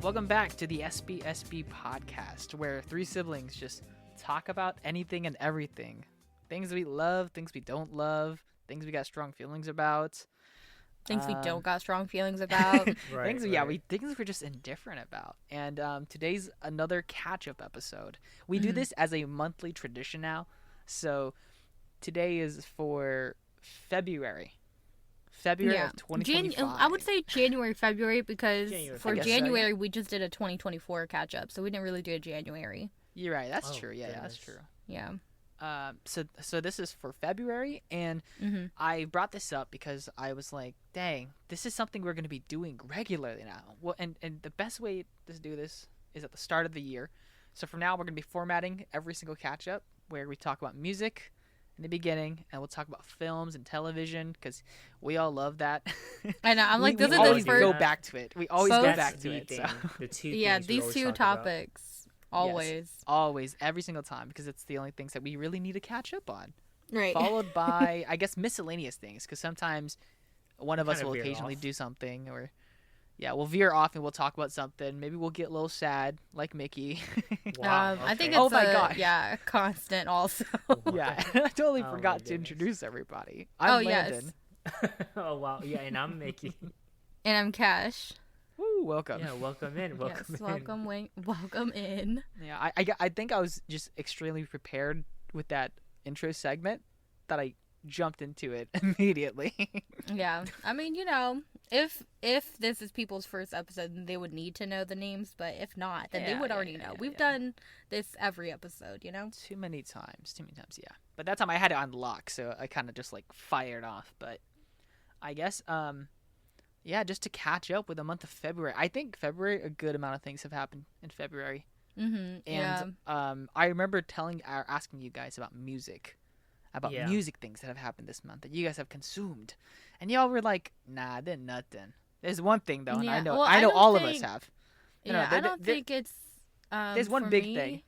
Welcome back to the SBSB podcast, where three siblings just talk about anything and everything. Things we love, things we don't love, things we got strong feelings about. Things we don't got strong feelings about. Things we're just indifferent about. And today's another catch-up episode. We do this as a monthly tradition now. So today is for February of 2025. I would say January, February, because for January so. we just did a 2024 catch-up, so we didn't really do a January. You're right. That's true. Yeah, that's true. Yeah. So this is for February, and I brought this up because I was like, dang, this is something we're going to be doing regularly now. Well, and the best way to do this is at the start of the year. So from now, we're going to be formatting every single catch-up where we talk about music in the beginning, and we'll talk about films and television because we all love that. I know. I'm like, we always go back to it. We always go back to it. So. The two these two topics. Always. Yes, always, every single time, because it's the only things that we really need to catch up on. Right. Followed by, I guess, miscellaneous things, because sometimes one of us will occasionally do something, or, we'll veer off and we'll talk about something. Maybe we'll get a little sad, like Mickey. Wow. Okay. I think it's a constant also. Yeah, I totally forgot to introduce everybody. I'm Landon. Yes. Oh, wow. Yeah, and I'm Mickey. And I'm Kash. Woo, welcome. Yeah, welcome in. Welcome in. Yeah, I think I was just extremely prepared with that intro segment that I jumped into it immediately. Yeah, I mean, if this is people's first episode, then they would need to know the names, but if not, then they would already know. We've done this every episode, Too many times, yeah. But that time I had it on lock, so I kind of just like fired off. But I guess just to catch up with the month of February. I think February, a good amount of things have happened in February. And I remember asking you guys about music things that have happened this month that you guys have consumed, and y'all were like, "Nah, then nothing." There's one thing though, and I know all of us have. I don't think it's. There's one big thing.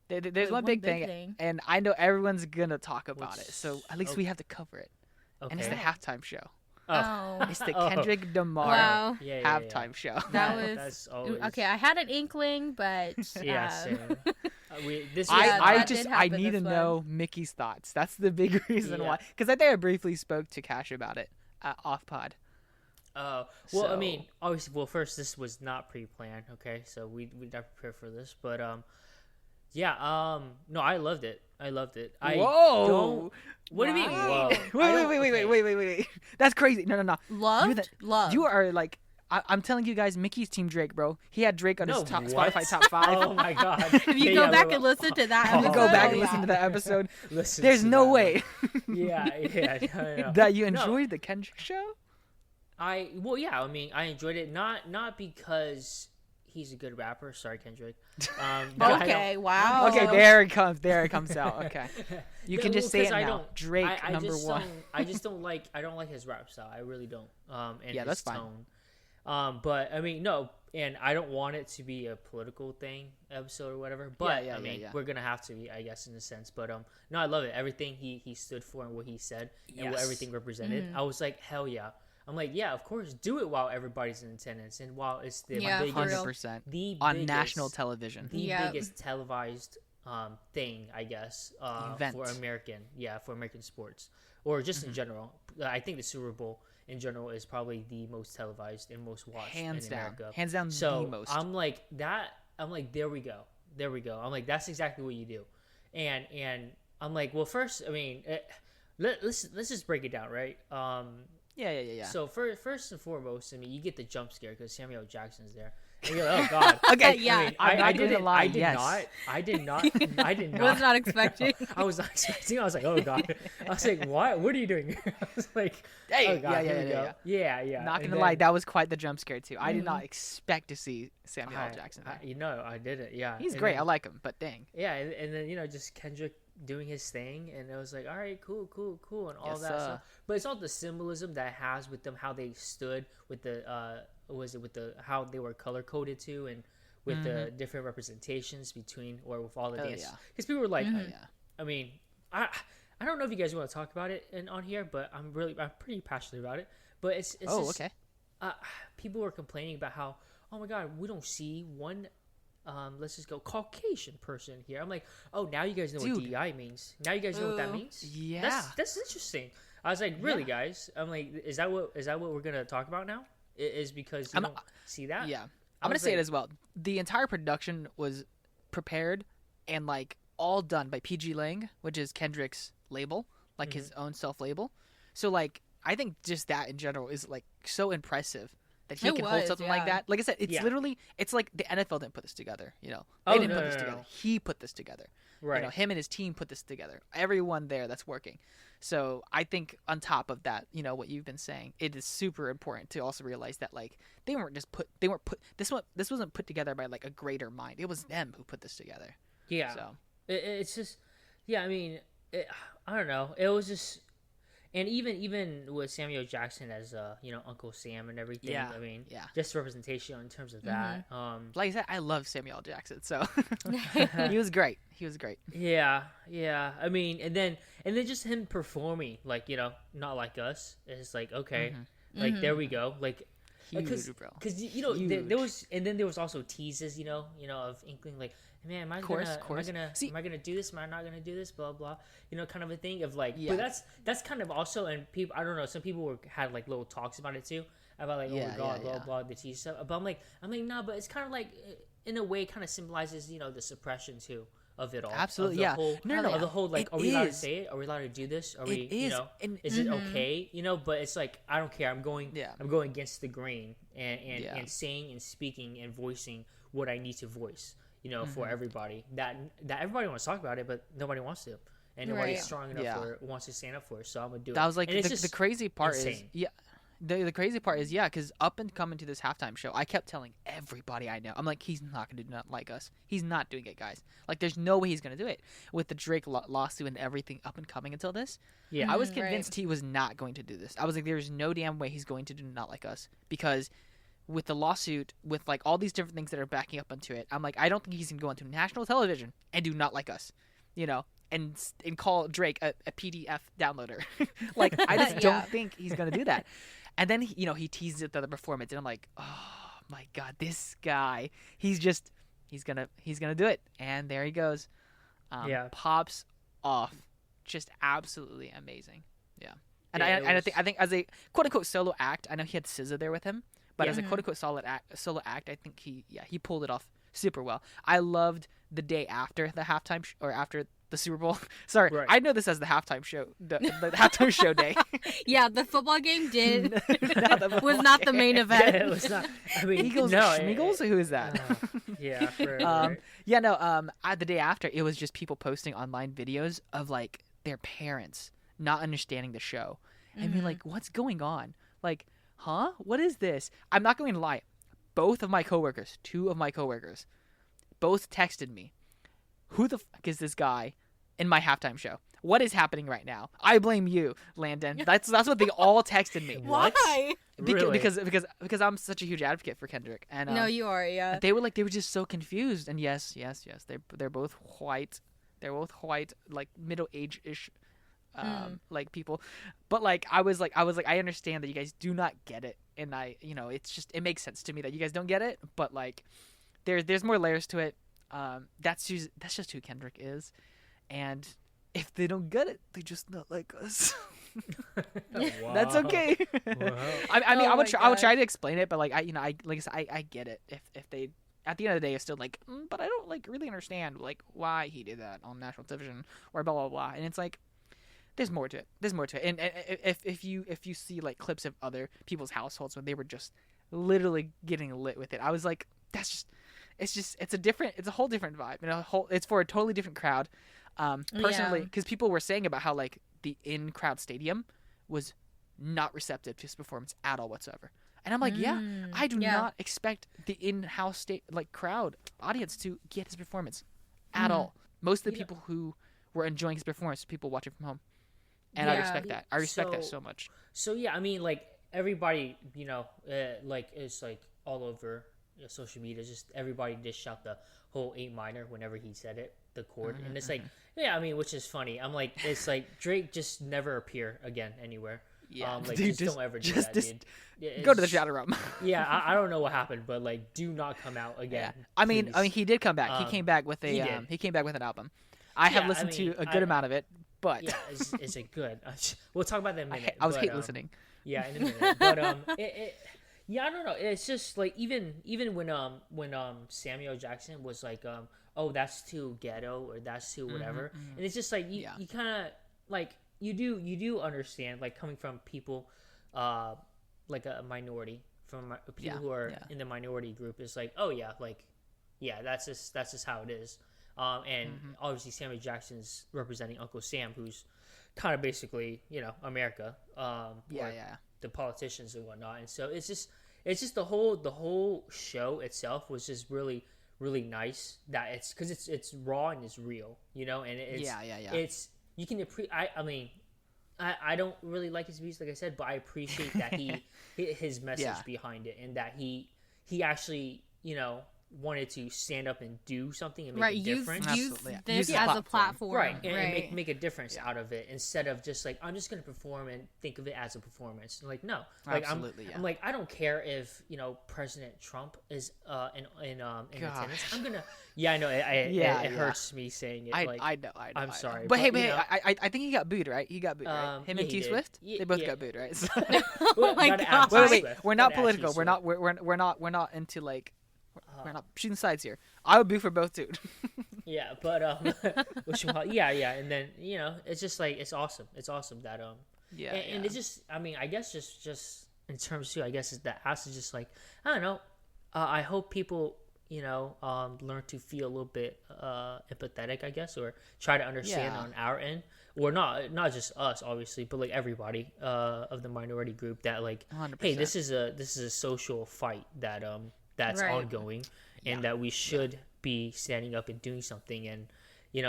There's one big thing, and I know everyone's gonna talk about it. So at least we have to cover it, and it's the halftime show. Oh. It's the Kendrick Lamar halftime show. That's always... Okay, I had an inkling, but same. I need to know Mickey's thoughts. That's the big reason why. Because I think I briefly spoke to Kash about it off pod. I mean, obviously, first, this was not pre-planned, okay? So we not prepared for this, but no, I loved it. Whoa! What do you mean? Whoa! Wait! That's crazy. No. Love. You are like, I'm telling you guys, Mickey's team Drake, bro. He had Drake on his Spotify top 5. Oh my god! If you go back and listen to that episode, to that episode. There's no way. Yeah. That you enjoyed the Kendrick show. I enjoyed it not because he's a good rapper. Sorry, Kendrick. Okay, wow. Okay, there it comes out. Okay. You can just say it now. Drake, number one. I don't like his rap style. I really don't. And that's his tone. But I mean, no, and I don't want it to be a political thing episode or whatever. But we're gonna have to be, I guess, in a sense. But no, I love it. Everything he stood for and what he said and what everything represented. I was like, hell yeah. I'm like, yeah, of course, do it while everybody's in attendance and while it's the biggest, 100% on national television, the biggest televised thing, I guess, for American sports or just in general. I think the Super Bowl in general is probably the most televised and most watched in America. Hands down, so the most. I'm like that. I'm like, there we go. I'm like, that's exactly what you do, and I'm like, well, first, I mean, let's just break it down, right? Yeah. So first and foremost, I mean, you get the jump scare because Samuel Jackson's there. And you're like, oh god. Okay, yeah. I didn't lie. I did not. Was not expecting. I was not expecting. I was like, oh god. I was like, what? What are you doing? I was like, hey, oh god, here we go. Yeah. Not gonna lie, that was quite the jump scare too. I did not expect to see Samuel L. Jackson. I didn't. Yeah. He's great. I like him, but dang. Yeah, and then just Kendrick doing his thing, and it was like, all right, cool, and all that stuff. But it's all the symbolism that it has with them, how they stood with the how they were color coded too, and with the different representations between or with all the dance. Because people were like, I mean, I don't know if you guys want to talk about it on here, but I'm pretty passionate about it. But it's just, okay. People were complaining about how, oh my God, we don't see one. Let's just go Caucasian person here. I'm like, oh, now you guys know what DEI means. Now you guys know what that means. Yeah, that's interesting. I was like, really, guys? I'm like, is that what we're gonna talk about now? Is because you don't see that? Yeah, I'm gonna say it as well. The entire production was prepared and like all done by PG Lang, which is Kendrick's label, like his own self label. So like, I think just that in general is like so impressive. That he can hold something like that. Like I said, it's literally, it's like the NFL didn't put this together, you know. They didn't put this together. He put this together. Right. You know, him and his team put this together. Everyone there that's working. So I think on top of that, you know, what you've been saying, it is super important to also realize that like this wasn't put together by like a greater mind. It was them who put this together. Yeah. So it's just, yeah, I mean, I don't know. It was just, and even with Samuel Jackson as you know, Uncle Sam and everything. Yeah. I mean, just representation in terms of that. Like I said, I love Samuel Jackson, so he was great. He was great. Yeah. I mean, and then just him performing, like, you know, Not Like Us. It's like, okay, like there we go, like. Huge, bro. Because you know there was, and then there was also teases, you know, of inkling, like, man, am I gonna do this? Am I not gonna do this? Blah blah, you know, kind of a thing of like. Yeah. But that's kind of also, and people, I don't know, some people had like little talks about it too, about like, oh my God, blah blah, the tease stuff. But I'm like, nah, but it's kind of like, in a way, kind of symbolizes, you know, the suppression too of it all. Absolutely, of the whole, like, are we allowed to say it? Are we allowed to do this? Are we, you know, is it okay? You know, but it's like, I don't care. I'm going against the grain and saying and speaking and voicing what I need to voice, you know, for everybody. That everybody wants to talk about it, but nobody wants to. And nobody's strong enough or wants to stand up for it, so I'm going to do it. That was like, the crazy part insane. is, the crazy part is, because up and coming to this halftime show, I kept telling everybody I know, I'm like, he's not going to do Not Like Us. He's not doing it, guys. Like, there's no way he's going to do it. With the Drake lawsuit and everything up and coming until this, I was convinced he was not going to do this. I was like, there's no damn way he's going to do Not Like Us. Because with the lawsuit, with like all these different things that are backing up onto it, I'm like, I don't think he's going to go onto national television and do Not Like Us, you know? And call Drake a PDF downloader. Like, I just don't think he's going to do that. And then, you know, he teases it the other performance, and I'm like, oh my God, this guy, he's gonna do it. And there he goes. Pops off. Just absolutely amazing. Yeah. And I think as a quote unquote solo act, I know he had SZA there with him, but as a quote unquote solo act, I think he pulled it off super well. I loved the day after the halftime or after the Super Bowl. Sorry, I know this as the halftime show, the halftime show day. Yeah, the football game was not the main event. Yeah, it was not. I mean, Eagles, Schmeagles? Who is that? The day after, it was just people posting online videos of like their parents not understanding the show and being like, "What's going on? Like, huh? What is this?" I'm not going to lie. Two of my coworkers, both texted me, "Who the fuck is this guy in my halftime show? What is happening right now? I blame you, Landon." That's what they all texted me. Why? Really? Because I'm such a huge advocate for Kendrick. And no, you are. Yeah. They were just so confused. And yes, they're both white. They're both white, like middle age ish, like people. But like I was like I understand that you guys do not get it, and it makes sense to me that you guys don't get it. But like there's more layers to it. That's just who Kendrick is, and if they don't get it, they just not like us. Wow. That's okay. Wow. I mean, I would try to explain it, but like I get it. If they at the end of the day are still like, but I don't like really understand like why he did that on national television or blah blah blah, and it's like there's more to it. And if you see like clips of other people's households when they were just literally getting lit with it, I was like, it's a whole different vibe, it's for a totally different crowd. Personally, because people were saying about how like the in-crowd stadium was not receptive to his performance at all whatsoever, and I'm like, I do not expect the in-house crowd audience to get his performance at all. Most of the people who were enjoying his performance, people watching from home, and I respect that. I respect that so much. So yeah, I mean, like everybody, like it's like all over social media, just everybody dished out the whole 8 minor whenever he said it, the chord, and it's like, I mean, which is funny. I'm like, it's like Drake just never appear again anywhere. Yeah, like dude, just don't ever do just that, dude. go to the shadow realm. Yeah, I don't know what happened, but like, do not come out again. Yeah. I mean, please. he did come back. He came back with he came back with an album. I have listened to a good amount of it, but yeah, is it good? We'll talk about that in a minute. I was hate listening. Yeah, in a minute. But yeah, I don't know. It's just like even when Samuel Jackson was like oh, that's too ghetto or that's too whatever, and it's just like you kind of like you do understand, like, coming from people like a minority, from people who are in the minority group, is like, oh yeah, like, yeah, that's just how it is. And obviously Samuel Jackson's representing Uncle Sam, who's kind of basically, America, the politicians and whatnot. And so it's just the whole show itself was just really, really nice, that it's because it's raw and it's real, and it's it's, you can I mean, I don't really like his music, like I said, but I appreciate that his message behind it, and that he actually, wanted to stand up and do something and make a difference. Use this as a platform. Right, and make a difference out of it, instead of just like, I'm just going to perform and think of it as a performance. Like, no. Like, I'm like, I don't care if, President Trump is in attendance. I'm going to... Yeah, I know. It hurts me saying it. I know. I'm sorry. But hey, I think he got booed, right? He got booed, right? Him and T Swift? They both got booed, right? So, oh my God. Wait. We're not political. We're not into, like... We're not shooting sides here. I would boo for both, dude. Yeah, but and then it's just like, it's awesome. It's awesome that and it just, I mean, I guess just in terms too, I guess is that has to just, like, I don't know. I hope people learn to feel a little bit empathetic, I guess, or try to understand on our end, or not just us, obviously, but like everybody of the minority group, that like, 100%. Hey, this is a social fight that that's ongoing, and that we should be standing up and doing something, and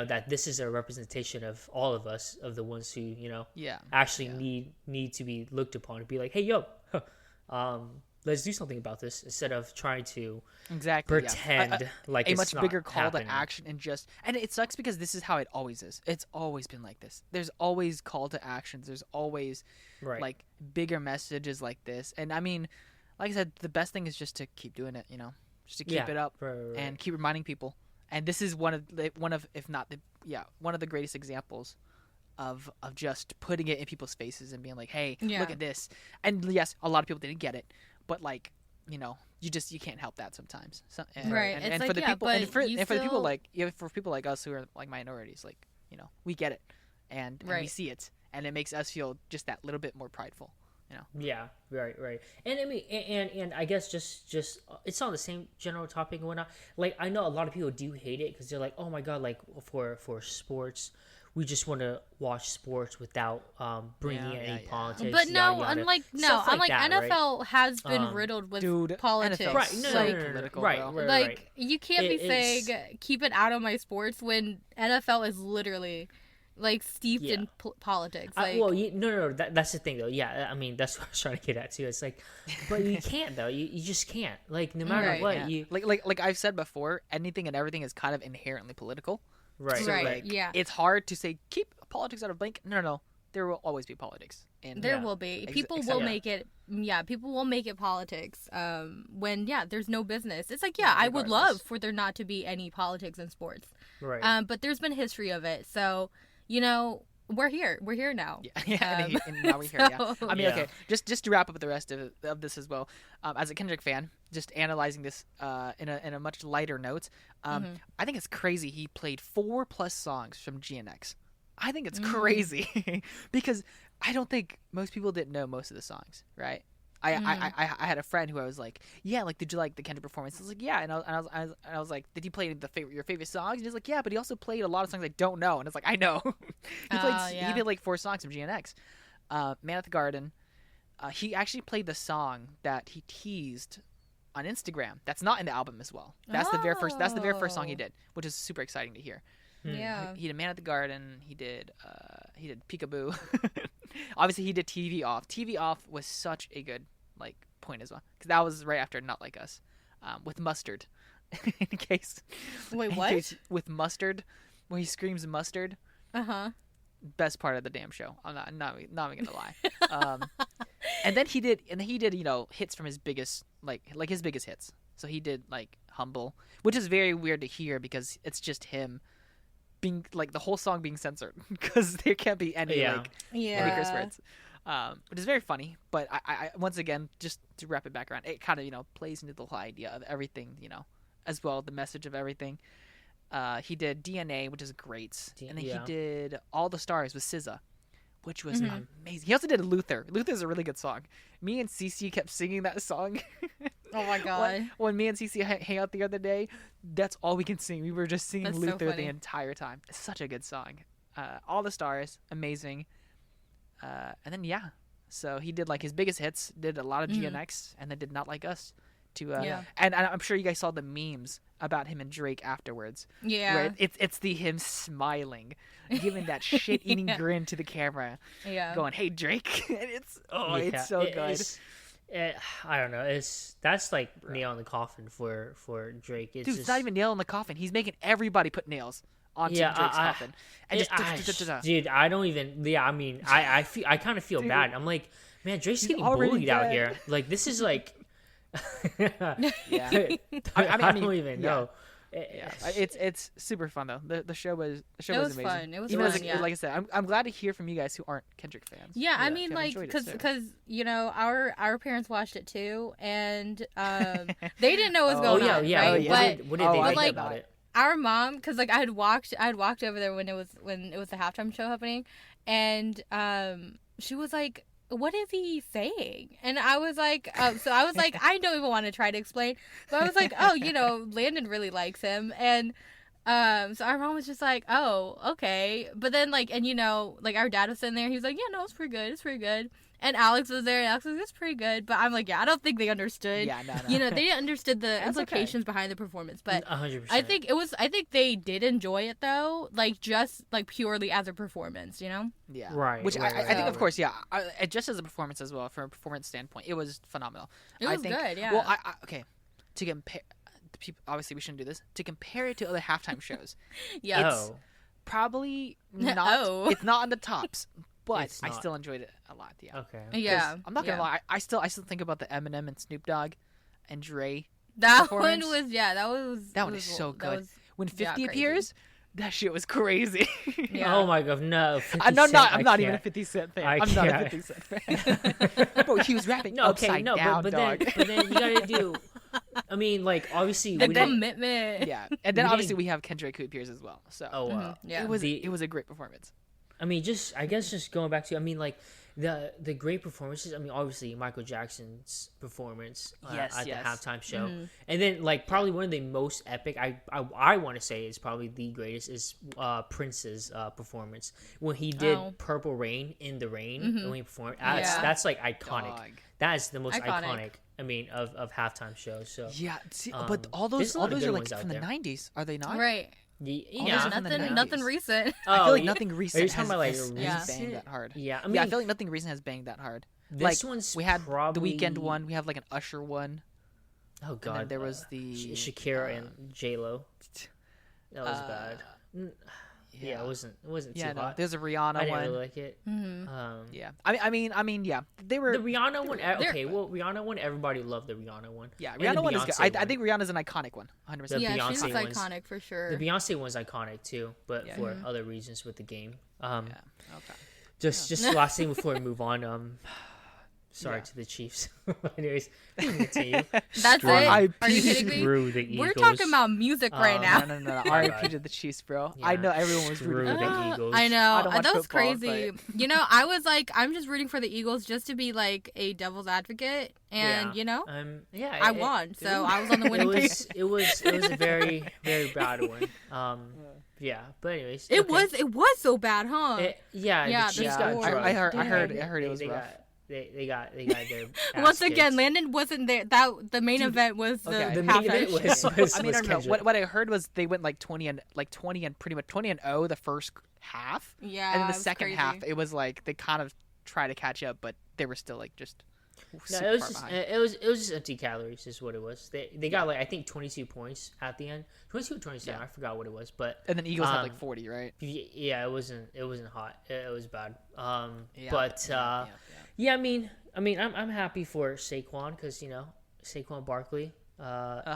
that this is a representation of all of us, of the ones who actually need to be looked upon, and be like, hey, yo, let's do something about this, instead of trying to pretend like a it's much not bigger call happening. to action, and it sucks because this is how it always is. It's always been like this. There's always call to actions. There's always like bigger messages like this, and I mean, like I said, the best thing is just to keep doing it, just to keep it up and keep reminding people. And this is one of if not one of the greatest examples of just putting it in people's faces and being like, hey, look at this. And yes, a lot of people didn't get it, but like, you can't help that sometimes. So, and for the people, and for the people like, for people like us who are like minorities, like, we get it, and we see it, and it makes us feel just that little bit more prideful. Yeah, right. And I mean, and I guess just it's on the same general topic and whatnot. Like, I know a lot of people do hate it because they're like, oh my God, like for sports, we just want to watch sports without bringing in any politics. But no, yada, yada. I'm like that, NFL has been riddled with politics. NFL right? No, political, right. Like, you can't be saying keep it out of my sports when NFL is literally like steeped in politics. Like, no, that's the thing though. Yeah, I mean, that's what I was trying to get at too. It's like, but you can't though. You just can't. Like, no matter what, you like I've said before, anything and everything is kind of inherently political. Right. So, like, it's hard to say keep politics out of blank. No. There will always be politics. And there will be. People will make it. Yeah, people will make it politics. When there's no business. It's like I would love for there not to be any politics in sports. Right. But there's been history of it, so. We're here. We're here now. And now we're here. Yeah. I mean, okay. Just to wrap up the rest of this as well. As a Kendrick fan, just analyzing this in a much lighter note. I think it's crazy he played 4+ songs from GNX. I think it's crazy because I don't think most people didn't know most of the songs, right? I had a friend who I was like, did you like the Kendrick performance? I was like, yeah, and I was like, did he play your favorite songs? And he's like, yeah, but he also played a lot of songs I don't know, and it's like, I know. He did like 4 songs from GNX. Man at the Garden. He actually played the song that he teased on Instagram. That's not in the album as well. That's the very first song he did, which is super exciting to hear. Yeah. He did Man at the Garden. He did Peekaboo. Obviously, he did TV Off. TV Off was such a good point as well, because that was right after Not Like Us, with Mustard. in case. Wait, what? With Mustard, where he screams mustard. best part of the damn show. I'm not even gonna lie. And then he did hits from his biggest his biggest hits. So he did like Humble, which is very weird to hear because it's just him being like the whole song being censored because there can't be any any curse words. Which is very funny, but I once again, just to wrap it back around, it kind of plays into the whole idea of everything, as well, the message of everything. He did DNA, which is great, and then he did All the Stars with SZA, which was amazing. He also did Luther. Luther's a really good song. Me and Cece kept singing that song. Oh my god! When me and Cece hang out the other day, that's all we can sing. We were just singing Luther the entire time. It's such a good song. All the Stars, amazing. And then so he did like his biggest hits, did a lot of GNX, and then did Not Like Us. And I'm sure you guys saw the memes about him and Drake afterwards. Yeah, where it's him smiling, giving that shit-eating grin to the camera. Yeah, going, "Hey Drake," and it's so good. I don't know. That's like nail in the coffin for Drake. It's not even nail in the coffin. He's making everybody put nails onto Drake's coffin. And dude, I don't even. Yeah, I mean, I kind of feel bad. I'm like, man, Drake's getting bullied out here. Like, this is like. I don't even know. It's super fun though. The show was amazing. Fun. It was even fun. Like I said, I'm glad to hear from you guys who aren't Kendrick fans. Yeah, I mean, like, because our parents watched it too, and they didn't know what was going on. Yeah, right? What did they think about it? Our mom, because like I had walked over there when it was the halftime show happening, and she was like, "What is he saying?" And I was like, I don't even want to try to explain, but I was like, oh, Landon really likes him, and so our mom was just like, oh, okay, but then like, and our dad was sitting there, he was like, yeah, no, it's pretty good. And Alex was there, and Alex was like, it's pretty good. But I'm like, yeah, I don't think they understood. Yeah, no. They didn't understood the implications behind the performance. But 100%. I think they did enjoy it, though. Like, just, like, purely as a performance, Yeah. Right. Which I think, of course, just as a performance as well, from a performance standpoint, it was phenomenal. It was good, yeah. Well, okay, to compare, obviously we shouldn't do this. To compare it to other halftime shows, it's probably not, it's not on the tops. But I still enjoyed it a lot. Yeah. Okay. Yeah. I'm not gonna lie. I still think about the Eminem and Snoop Dogg and Dre. That one was that was so good. When 50 appears, that shit was crazy. Yeah. Oh my god, no! I'm not even a 50 Cent fan. I'm not a 50 Cent fan. Bro, he was rapping upside down, but dog. Then you gotta do. I mean, like, obviously the commitment. Yeah, and then obviously we have Kendrick who appears as well. So yeah, it was a great performance. I mean, I guess going back to, I mean, like, the great performances. I mean, obviously Michael Jackson's performance at the halftime show, and then like probably one of the most epic. I want to say is probably the greatest is Prince's performance when he did Purple Rain in the rain when he performed. That's like iconic. Dog. That is the most iconic. I mean, of halftime shows. So but all those are like from the 90s, are they not? right. Nothing recent. I feel like nothing recent has banged that hard. Yeah, I feel like nothing recent has banged that hard. This one's we had probably... the Weeknd one. We have like an Usher one. Oh god, and then there was the Shakira and J-Lo. That was bad. Yeah, it wasn't too hot. There's a Rihanna one. I didn't really like it. Yeah, I mean, yeah, they were the Rihanna one. Okay, well, Rihanna one, everybody loved the Rihanna one. Yeah, Rihanna one is good. I think Rihanna's an iconic one, 100%. Yeah, she's iconic for sure. The Beyonce one's iconic too, but for other reasons with the game. Okay. Just last thing before we move on. Sorry to the Chiefs. Anyways, we can continue. That's it. Are you kidding me? The Eagles. We're talking about music right now. No. R.I.P. to the Chiefs, bro. Yeah. I know everyone was rooting for the Eagles. I know. That was crazy. But... I was like, I'm just rooting for the Eagles just to be like a devil's advocate, and I won, so I was on the winning team. It was a very, very bad one. Yeah, but anyways, it was so bad, huh? The Chiefs got drugged. I heard it was rough. They got their once again. Landon wasn't there. That the main event was the main event was I mean, I don't know. What I heard was they went like 20 and pretty much 20-0 the first half. Yeah, and then the second half it was like they kind of tried to catch up, but they were still like just super it was far just behind. it was just empty calories is what it was. They got like I think 22 points at the end, 22 or 27. Yeah. I forgot what it was, but And then Eagles had like 40, right? yeah, it wasn't hot. It was bad. Yeah, But yeah. yeah, I mean, I'm happy for Saquon because Saquon Barkley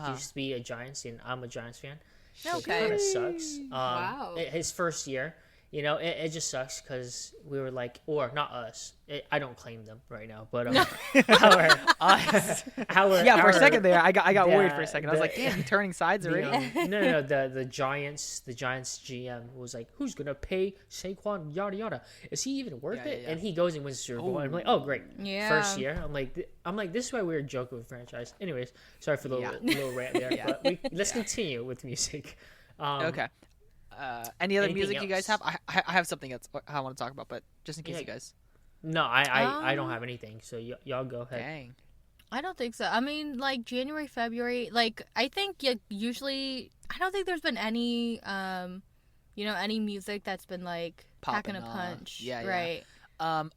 used to be a Giants, and I'm a Giants fan. So Okay. it kind of sucks. Wow. His first year, it just sucks because we were like, or not us. I don't claim them right now, but Us. Yeah, for a second there, I got worried for a second. I was like, damn, you turning sides already? No. The Giants GM was like, who's gonna pay Saquon? Yada yada. Is he even worth it? Yeah. And he goes and wins the Super Bowl. I'm like, oh great, Yeah. first year. I'm like, this is why we were joking with franchise. Anyways, sorry for the little rant there, Yeah. but let's continue with music. Okay. Any other anything music you guys else? have? I have something else I want to talk about, but just in case Yeah. you guys. No, I don't have anything. So y'all go ahead. Dang. I don't think so. I mean, like January, February, like I think usually I don't think there's been any any music that's been like packing a Popping off. punch. Yeah. Right.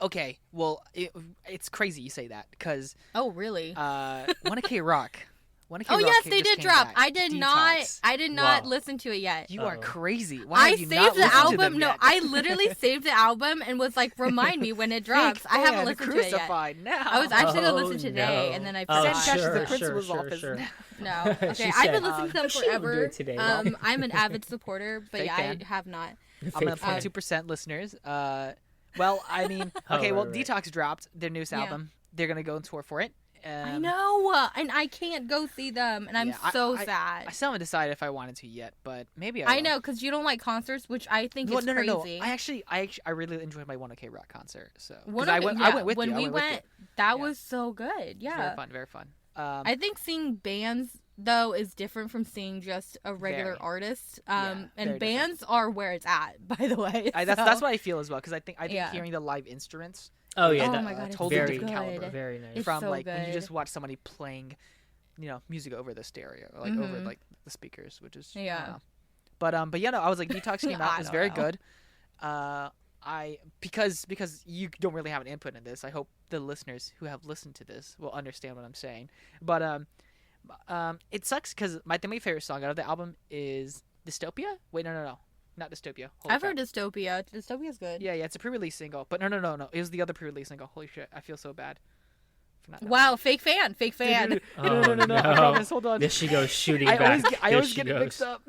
Okay. Well, it's crazy you say that because Oh, really? 1K Rock. 1K Oh Rock yes, just they did came drop. back. I did Detox. not Wow. listen to it yet. You are Uh-oh. crazy. Why I have you not saved the listened to album. them No, yet? I literally saved the album and was like, remind me when it drops. Fake I haven't fan, listened to it yet. crucified now. I was actually gonna Oh, listen today, no. and then I Oh, forgot. Send Kash to the sure, principal's sure, office. sure. No, She okay. I've said, been listening to them she didn't do forever. it today. Well. I'm an avid supporter, but Fake yeah, fan. I have not. I'm gonna Fake put 2% listeners. Well, I mean, Oh, okay. Well, right. Detox dropped their newest Yeah. album. They're gonna go on tour for it. I know, and I can't go see them, and I'm Yeah, so I sad. still haven't decided if I wanted to yet, but maybe I will. I know, because you don't like concerts, which I think Well, is no. crazy. I really enjoyed my 1OK Rock concert. So 'cause One I of- went. yeah, I went with when you. we I went with you. went, that Yeah. was so good. Yeah, Very fun. Very fun. I think seeing bands though is different from seeing just a regular Very. artist. Yeah, And very different. bands are where it's at, by the way. That's what I feel as well. Because I think Yeah. hearing the live instruments Oh yeah, Oh that, my God, it's totally very different caliber. very nice. It's from so like when you good. just watch somebody playing, music over the stereo, like over like the speakers, which is I don't Yeah. know. But yeah, no, I was like Detox came out. I It was don't very know. good. Because you don't really have an input in this. I hope the listeners who have listened to this will understand what I'm saying. But it sucks because my favorite song out of the album is Dystopia. Wait, no, not Dystopia. Holy I've crap. heard Dystopia. Dystopia's good. Yeah, it's a pre-release single. But no. It was the other pre-release single. Holy shit, I feel so bad. For not knowing. Wow, fake fan. Dude, Oh, no. I no. promise. Hold on. There she goes shooting I back. always There get she it mixed goes. up.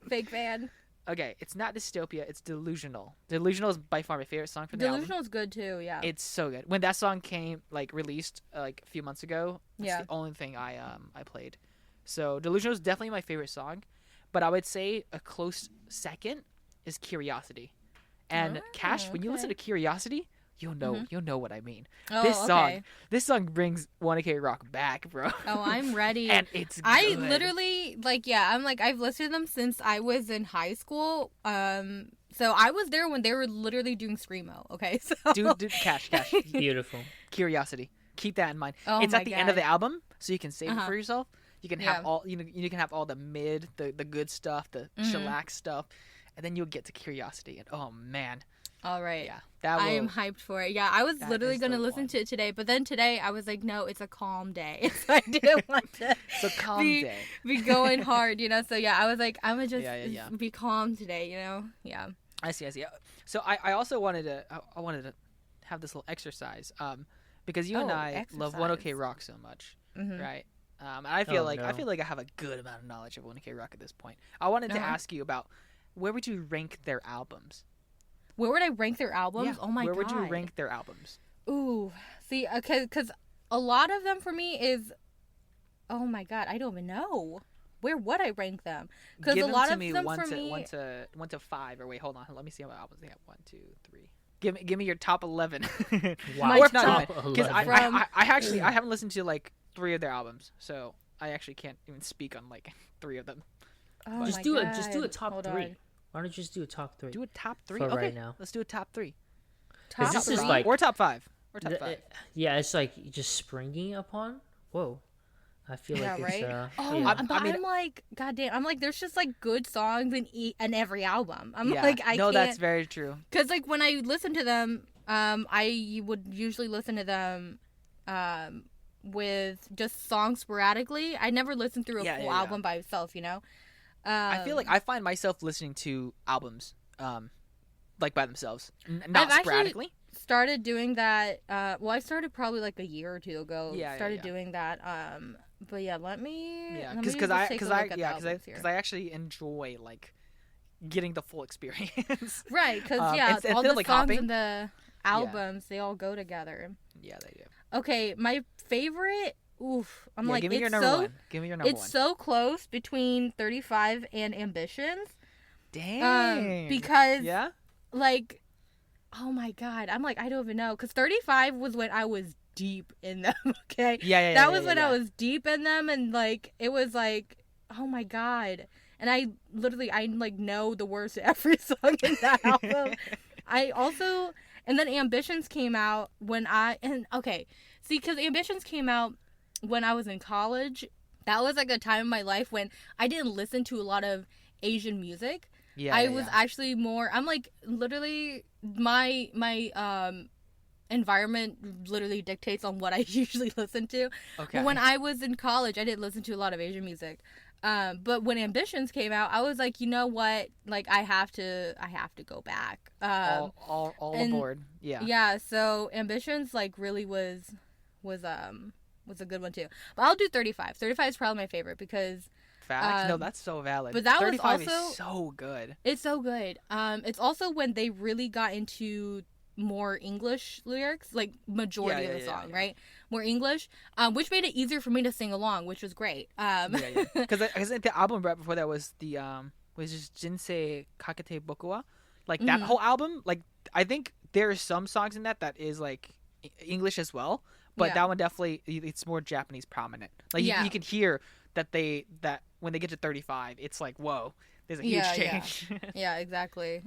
Fake fan. Okay, it's not Dystopia. It's Delusional. Delusional is by far my favorite song from the album. Delusional's good too. Yeah. It's so good. When that song came, released, a few months ago, that's Yeah. the only thing I played. So Delusional is definitely my favorite song, but I would say a close second is Curiosity. And Kash, when you listen to okay. Curiosity, you'll know what I mean. Oh, This song brings 1K Rock back, bro. Oh, I'm ready. And it's good. I literally I've listened to them since I was in high school. So I was there when they were literally doing screamo. Okay, so dude, Kash, Beautiful. Curiosity. Keep that in mind. Oh It's my at the end of the God. album, so you can save it Uh-huh. for yourself. You can Yeah. have all you can have all the mid, the good stuff, the shellac stuff, and then you'll get to Curiosity. And oh man, all right. yeah, that I will. am hyped for it. Yeah, I was That literally is gonna the listen one. to it today, but then today I was like, no, it's a calm day, so I didn't want to So calm be, day. be going hard, So yeah, I was like, I'm gonna just Yeah. be calm today, Yeah. I see. So I also wanted to have this little exercise, because you and Oh, I love exercise. 1OK Rock so much, Mhm. right? And I feel Oh, like I no. feel like I have a good amount of knowledge of 1OK Rock at this point. I wanted to Uh-huh. ask you about where would you rank their albums? Where would I rank their albums? Yeah, Oh my where God. would you rank their albums? Ooh, see, because a lot of them for me is, oh my God, I don't even know. Where would I rank them? Because Give a them lot to of me them one for to me, one to 5. Or wait, hold on. Let me see how many albums they have. 1, 2, 3. Give me your top 11. Wow. Or if not Top 11, because 11. I actually I haven't listened to 3 of their albums, so I actually can't even speak on 3 of them. oh Just my do God. a top Hold 3. on. Why don't you just do a top 3? Do a top 3. For Okay, right now. let's do a top 3. Top this is three? like- or top 5. Or top 5. Yeah, it's like just springing upon. Whoa. I feel Yeah, like right? it's Oh, yeah. but I mean- I'm like, goddamn, I'm like, there's just good songs in every album. I'm Yeah. like, I no, can't, that's very true. because when I listen to them, I would usually listen to them with just songs sporadically. I never listened through a full album by itself, you know. I feel like I find myself listening to albums like by themselves, not sporadically. Started doing that. Well, I started probably like a year or two ago. Doing that. But yeah, let me. Yeah, because I actually enjoy like getting the full experience. Right, because all the like songs and the albums they all go together. Yeah, they do. Okay, my favorite. Oof, give me your number one. Give me your number one. It's so close between 35 and Ambitions. Dang. Because like, oh my god, I'm like I don't even know. Because 35 was when I was deep in them. Okay. That was when I was deep in them, and like it was like, oh my god. And I like know the words to every song in that album. And then Ambitions came out because Ambitions came out when I was in college. That was like a time in my life when I didn't listen to a lot of Asian music. I was actually more, I'm like literally my environment literally dictates on what I usually listen to. Okay. But when I was in college, I didn't listen to a lot of Asian music. But when Ambitions came out, I was like, you know what? Like, I have to go back. All aboard. Yeah. Yeah. So Ambitions like really was a good one too. But I'll do 35. 35 is probably my favorite because. Facts. No, that's so valid. But that 35 was also is so good. It's so good. It's also when they really got into more English lyrics, like majority of the song, right? More English, which made it easier for me to sing along, which was great. Because I think the album right before that was just Jinsei Kakete Boku wa. Like that whole album, like I think there's some songs in that is like English as well, but that one definitely it's more Japanese prominent. Like you can hear that when they get to 35, it's like whoa. There's a huge change. Yeah, exactly.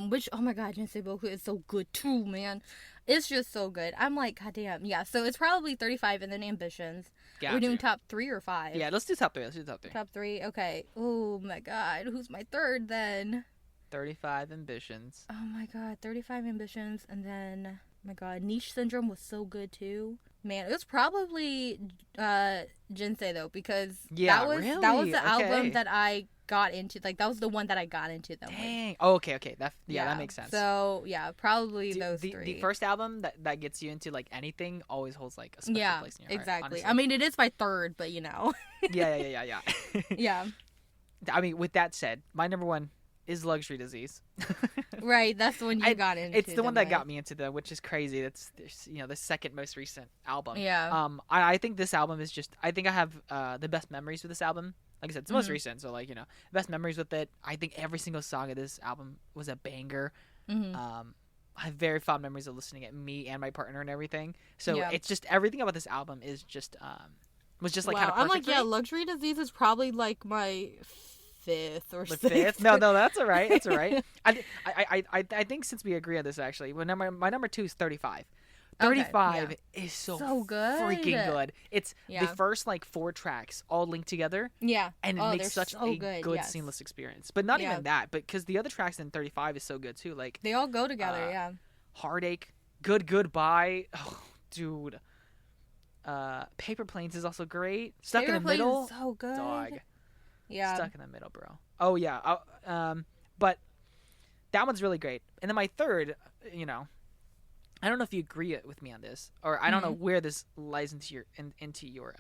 Which, oh my god, Jinsei Boku is so good too, man. It's just so good. I'm like, god damn. Yeah, so it's probably 35 and then Ambitions. We're doing top 3 or 5? Yeah, let's do top 3. Top 3, okay. Oh my god, who's my third then? 35 Ambitions. Oh my god, 35 Ambitions, and then, oh my god, Niche Syndrome was so good too. Man, it was probably Jinsei though, because that was the album that I got into. Like that was the one that I got into them. Dang. Oh, okay. That makes sense. So yeah, probably those three. The first album that gets you into like anything always holds like a special place in your heart. Exactly. Honestly. I mean, it is my third, but you know. Yeah. Yeah. I mean, with that said, my number one is Luxury Disease. Right, that's the one you got into. It's the one that got me into them, which is crazy. That's the second most recent album. Yeah. I think this album is just. I think I have the best memories with this album. Like I said, it's the most recent, so like best memories with it. I think every single song of this album was a banger. I have very fond memories of listening at me and my partner and everything. So it's just everything about this album is just was just like kind of perfect. I'm like Luxury Disease is probably like my fifth or sixth. Fifth? No, that's all right. That's all right. I think since we agree on this, actually, my number 2 is 35. 35 is so good. Freaking good. It's the first like 4 tracks all linked together. Yeah. And it makes such a good seamless experience. But not even that, but because the other tracks in 35 is so good too. Like they all go together, Heartache, Goodbye. Oh, dude. Paper Planes is also great. Stuck in the Middle. Is so good. Dog. Yeah. Stuck in the Middle, bro. Oh yeah. But that one's really great. And then my third, I don't know if you agree with me on this, or I don't know where this lies into your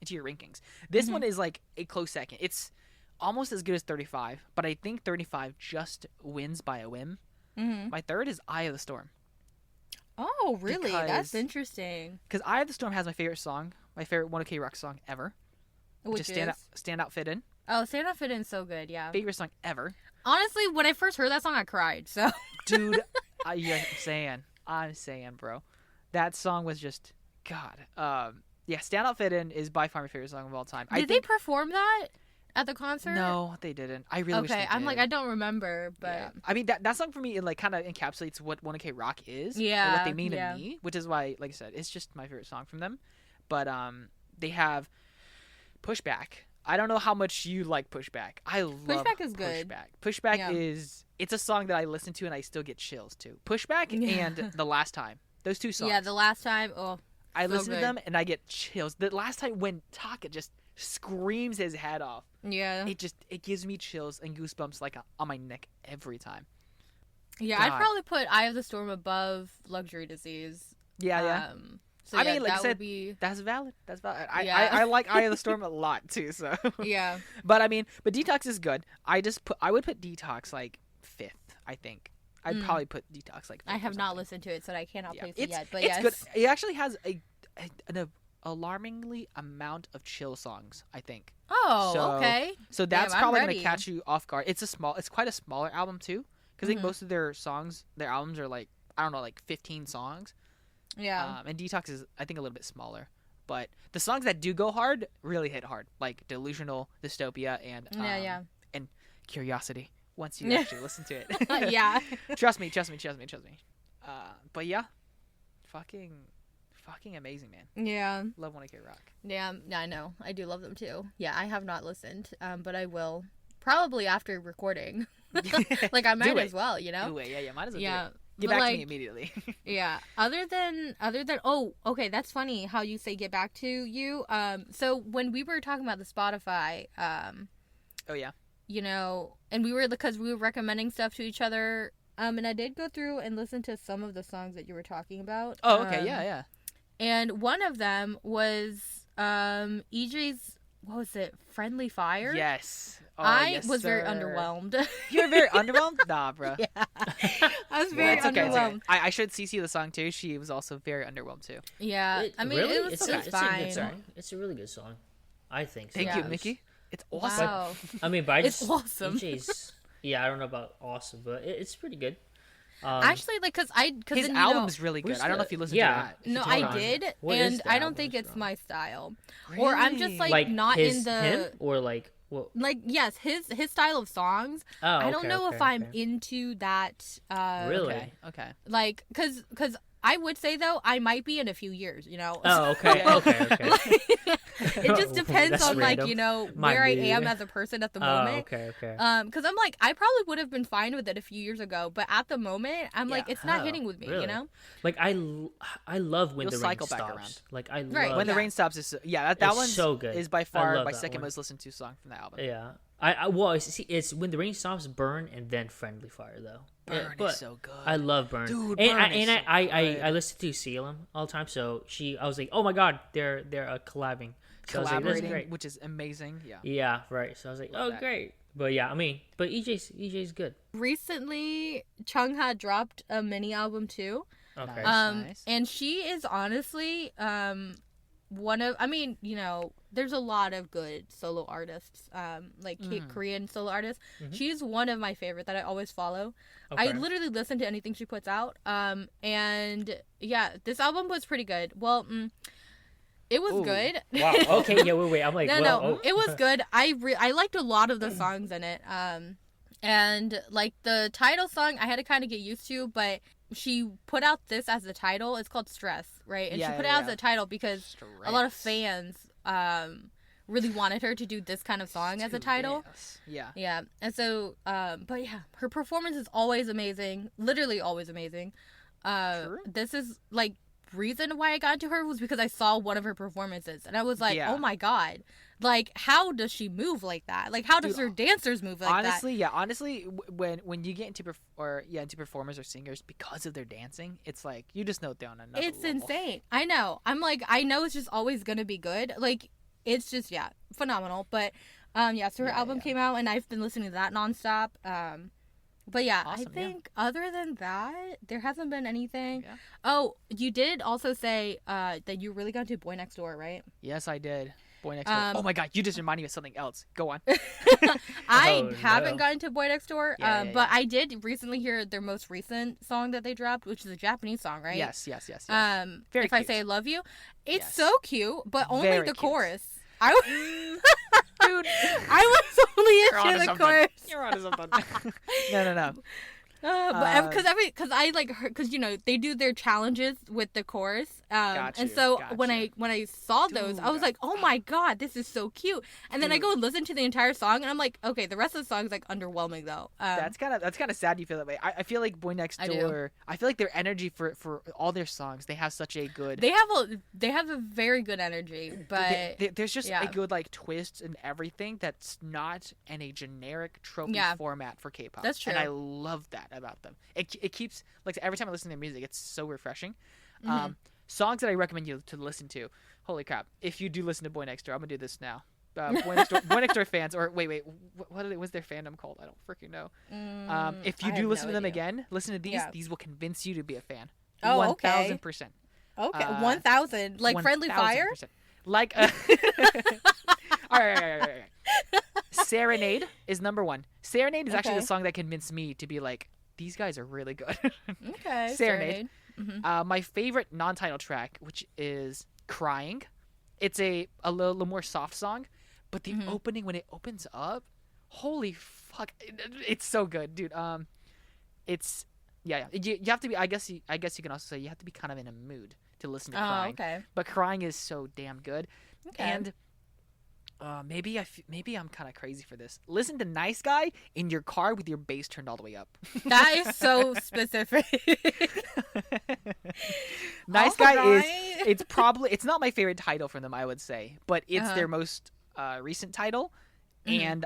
rankings. This one is like a close second. It's almost as good as 35, but I think 35 just wins by a whim. My third is Eye of the Storm. Oh, really? That's interesting. Because Eye of the Storm has my favorite song, my favorite 1OK Rock song ever, which is Stand Out Fit In. Oh, Stand Out Fit In is so good, yeah. Favorite song ever. Honestly, when I first heard that song, I cried. So, dude, I'm saying, bro, that song was just God. Stand Out Fit In is by far my favorite song of all time. Did they perform that at the concert? No, they didn't. I really wish they did. I'm like, I don't remember, but yeah. I mean that song for me, it like kind of encapsulates what 1OK Rock is, and what they mean to me, which is why, like I said, it's just my favorite song from them. But they have Pushback. I don't know how much you like Pushback. I love Pushback is good. Pushback is it's a song that I listen to and I still get chills too. Pushback and The Last Time. Those two songs. Yeah, The Last Time. Oh, I So listen to good. them and I get chills. The last time when Taka just screams his head off, Yeah. it gives me chills and goosebumps like on my neck every time. Yeah, I'd God. probably put Eye of the Storm above Luxury Disease. Yeah. So I yeah, mean, like I that said, would be That's valid. That's valid. Yeah. I like Eye of the Storm a lot too. So, yeah. but I mean, but Detox is good. I would put Detox like 5th. I think I'd probably put Detox like. 5th I or have not something. listened to it, so I cannot Yeah, place it it's yet. But it's yes, good. It actually has an alarmingly amount of chill songs. I think. Oh, So- okay. So that's Damn, I'm probably ready. gonna catch you off guard. It's quite a smaller album too, because I think Mhm. most of their albums are like I don't know, like 15 songs. Yeah. And Detox is I think a little bit smaller, but the songs that do go hard really hit hard, like Delusional, Dystopia, and Yeah. and Curiosity. Once you actually listen to it, Yeah. trust me. But yeah, fucking amazing, man. Yeah. Love Wanna K Rock. Yeah. I know. I do love them too. Yeah, I have not listened, but I will probably after recording. Like I might Do as it. well, you know. Do it, yeah, might as well. Yeah. Do it. Get but back like, to me immediately. Yeah. Other than oh, okay, that's funny how you say get back to you. So when we were talking about the Spotify, Oh yeah. you know, and because we were recommending stuff to each other, and I did go through and listen to some of the songs that you were talking about. Oh okay, yeah. And one of them was EJ's, what was it, Friendly Fire? Yes. Oh, I yes, was very sir. underwhelmed. You're very underwhelmed? Nah, bro. Yeah. I was very It's okay. It's underwhelmed. okay. I should CC the song too. She was also very underwhelmed too. Yeah. I mean, really? it was it's fine. a good song. It's a really good song. I think so. Thank Yeah. you, Mickey. It's awesome. Wow. I mean, but I It's just awesome. EJ's, yeah, I don't know about awesome, but it's pretty good. Actually, like, cause His then, album's really good. where's I don't know the- if you listened yeah. to that. No, Hold I on. did, What is and the I don't album think it's it's from? my style. Really? Or I'm just like not in the him or like what? like yes, his style of songs. Oh, I don't okay, know okay, if I'm okay. into that. Really? Okay. Like, cause I would say though I might be in a few years. You know. Oh, okay, okay. It just depends That's on like random. you know Might where I be. am as a person at the Oh, moment. okay. Because I'm like I probably would have been fine with it a few years ago, but at the moment I'm like Yeah. it's not Oh, hitting with me. really? You know. Like I love when You'll the rain cycle back stops. around. Like I love Right. When the Yeah. rain stops is that It's one so good. is by I far love my that second one. most listened to song from the album. Yeah. It's when the rain stops, Burn, and then Friendly Fire though. Burn but is so good. I love Burn. Dude, and Burn is so I good. listen to Salem all the time. So I was like, oh my god, they're collabing. So I was like, that's Collaborating, great. which is amazing. Yeah. Yeah, right. So I was like, Love oh that. great. But yeah, I mean, but EJ's good. Recently, Chungha dropped a mini album too. Okay. Nice. And she is honestly one of, I mean, you know, there's a lot of good solo artists, like Korean solo artists. Mhm. She's one of my favorite that I always follow. Okay. I literally listen to anything she puts out. And yeah, this album was pretty good. Well, it was Ooh. good. Wow. Okay. Yeah. Wait. I'm like, No, well, no, oh. it was good. I liked a lot of the songs in it. And like the title song, I had to kind of get used to, but she put out this as the title. It's called Stress, right? And Yeah, she put yeah, it out as yeah. the title because a lot of Stress. fans really wanted her to do this kind of song as a title. Yes. Yeah. Yeah, and so, but yeah, her performance is always amazing, literally always amazing. True. This is like reason why I got into her was because I saw one of her performances and I was like, Yeah. oh my god, like how does she move like that? Like how does Dude, her dancers move like honestly, when you get into into performers or singers because of their dancing, it's like you just know they're on another that? It's level. insane. I know. I'm like, I know it's just always gonna be good. Like it's just phenomenal. But so her Yeah, album yeah. came out and I've been listening to that nonstop. But yeah, Awesome, I think other than that, there hasn't been anything. Yeah. Oh, you did also say that you really got into Boy Next Door, right? Yes, I did. Boy Next Door. Oh my god, you just reminded me of something else. Go on. I Oh, haven't no. gotten to Boy Next Door, Yeah, but I did recently hear their most recent song that they dropped, which is a Japanese song, right? Yes. Very If I cute. say I love you, it's Yes. so cute, but only Very the cute. chorus. I Dude, I was only you're onto into the something. chorus. You're onto something. No. But because I like because you know they do their challenges with the chorus, Got And you, so got when you. I saw those, Dude. I was like, oh my god, this is so cute. And then I Dude. go and listen to the entire song, and I'm like, okay, the rest of the song is like underwhelming though. That's kind of sad you feel that way. I feel like Boy Next I do. Door. I feel like their energy for all their songs, they have such a good. They have a very good energy, but there's just yeah. a good like twist and everything that's not in a generic trophy Yeah. format for K-pop. That's true. And I love that about them. It keeps like every time I listen to their music, it's so refreshing. Mm-hmm. Songs that I recommend you to listen to. Holy crap! If you do listen to Boy Next Door, I'm gonna do this now. Boy Next Door fans, or wait, what's their fandom called? I don't freaking know. If you I do have listen no to them idea. again, listen to these. Yeah. These will convince you to be a fan. Oh, okay. 1000%. Okay, 1,000 like Friendly Fire. 1000%. Like, all right. Serenade is number one. Serenade is actually Okay. the song that convinced me to be like, these guys are really good. Okay, Serenade. Mm-hmm. My favorite non-title track, which is Crying. It's a little more soft song, but the Mm-hmm. opening, when it opens up, holy fuck, it's so good, dude. It's yeah. You have to be. I guess you can also say you have to be kind of in a mood to listen to Crying. Oh, okay. But Crying is so damn good. Okay. And maybe I'm kind of crazy for this. Listen to Nice Guy in your car with your bass turned all the way up. That is so specific. Nice Guy is. Alright. It's not my favorite title from them, I would say, but it's Uh-huh. their most recent title, Mhm. and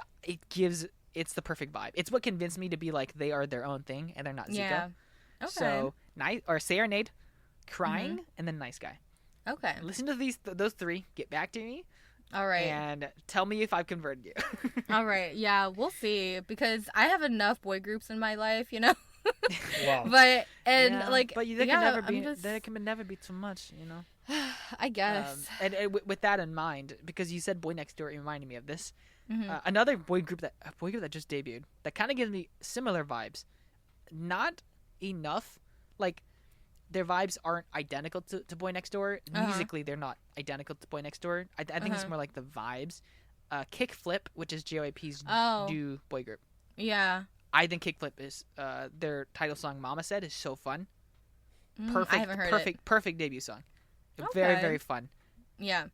it's the perfect vibe. It's what convinced me to be like they are their own thing and they're not Zika. Yeah. Okay. So Serenade, Crying, and then Nice Guy. Okay. Listen to those three. Get back to me. All right. And tell me if I've converted you. All right. Yeah, we'll see because I have enough boy groups in my life, you know. Wow. But Yeah, like, but there yeah, can never be I'm just, there can never be too much, you know. I guess. And with that in mind, because you said Boy Next Door, it reminded me of this. Mhm. Another boy group that just debuted that kind of gives me similar vibes. Not enough, like their vibes aren't identical to Boy Next Door. Uh-huh. Musically, they're not identical to Boy Next Door. I think it's Uh-huh. more like the vibes. Kickflip, which is JYP's Oh. new boy group. Yeah. I think Kickflip is their title song "Mama Said" is so fun. Perfect, I haven't heard it. perfect debut song. Very, Okay. very fun. Yeah.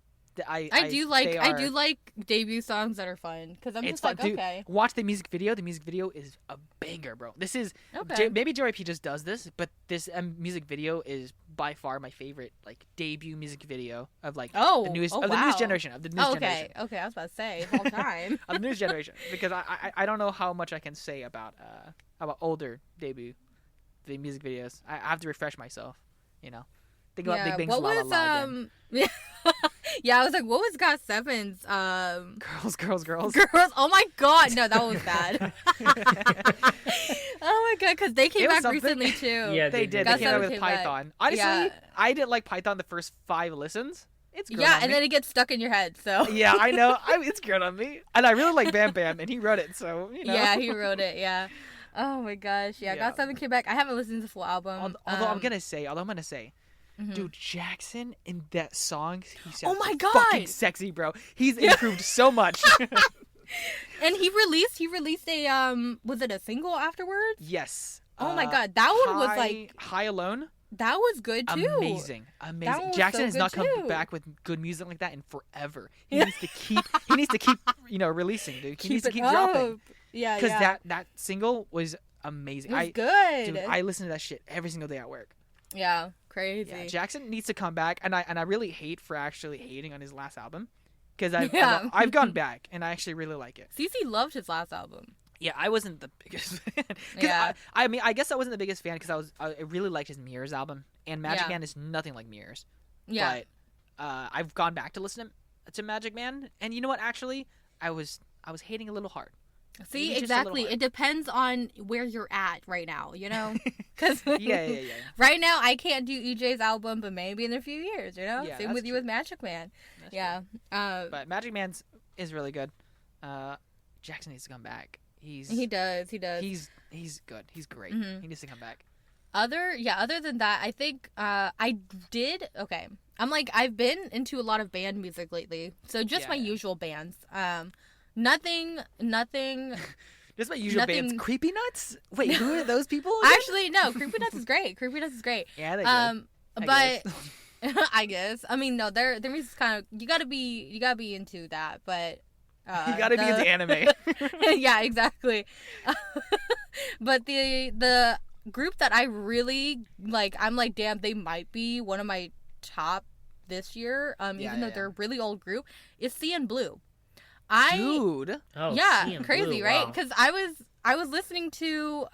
I do like debut songs that are fun because I'm It's just like, fun, dude. okay. Watch the music video. The music video is a banger, bro. This is Okay. maybe JYP just does this, but this music video is by far my favorite like debut music video of like Oh, the newest oh, of the newest wow. generation of the newest Oh, okay. generation Okay. I was about to say of all time. of the newest generation because I don't know how much I can say about older debut the music videos. I have to refresh myself, you know. Think about Big Bang's what La La was La again. yeah, I was like, what was GOT7's Girls. Girls? Oh my god, no, that one was bad. Oh my god, because they came It was back something. recently too. Yeah, They did. Got They came out Seven with came back. Python. Honestly, Yeah. I didn't like Python the first 5 listens. It's grown Yeah, on and me. then it gets stuck in your head. So Yeah, I know. It's grown on me, and I really like Bam Bam, and he wrote it. So you know. yeah, he wrote it. Yeah. Oh my gosh, yeah, Yeah. GOT7 came back. I haven't listened to the full album. Although I'm gonna say, Mhm. dude, Jackson in that song, he sounds Oh my fucking God! sexy, bro. He's improved so much. And he released a was it a single afterwards? Yes. Oh my god, that one was like High Alone. that was good too. Amazing. one was Jackson so has good not come too. back with good music like that in forever. He Yeah. needs to keep. He needs to keep. Releasing, dude. He needs to it keep dropping. up. Yeah, Because yeah. that single was amazing. It was Dude, good. I listen to that shit every single day at work. Yeah, crazy. Yeah, Jackson needs to come back, and I really hate for actually hating on his last album, because Yeah. I've gone back and I actually really like it. CC loved his last album. Yeah, I wasn't the biggest fan. 'Cause Yeah. I mean, I guess I wasn't the biggest fan because I really liked his Mirrors album, and Magic Yeah. Man is nothing like Mirrors. Yeah. But I've gone back to listen to Magic Man, and you know what? Actually, I was hating a little hard. See, Maybe just a little exactly. hard. It depends on where you're at right now, you know? Because Yeah. right now, I can't do EJ's album, but maybe in a few years, you know? Yeah, Same that's with you true. with Magic Man. That's Yeah. true. But Magic Man's is really good. Jackson needs to come back. He does. He's good. He's great. Mhm. He needs to come back. Other than that, I think okay. I've been into a lot of band music lately. So just my Yeah. usual bands. Nothing Just my usual bands. Nothing- Creepy Nuts? Wait, who are those people? actually no, Creepy Nuts is great. Yeah, they I guess. I guess. I mean, no, their music's kind of you gotta be into that, but You gotta be into anime. yeah, exactly. But the group that I really like, I'm like, damn, they might be one of my top this year. Even though they're a really old group, is CNBLUE. Dude. Oh, yeah, CNBLUE, crazy, right? wow. Because I was listening to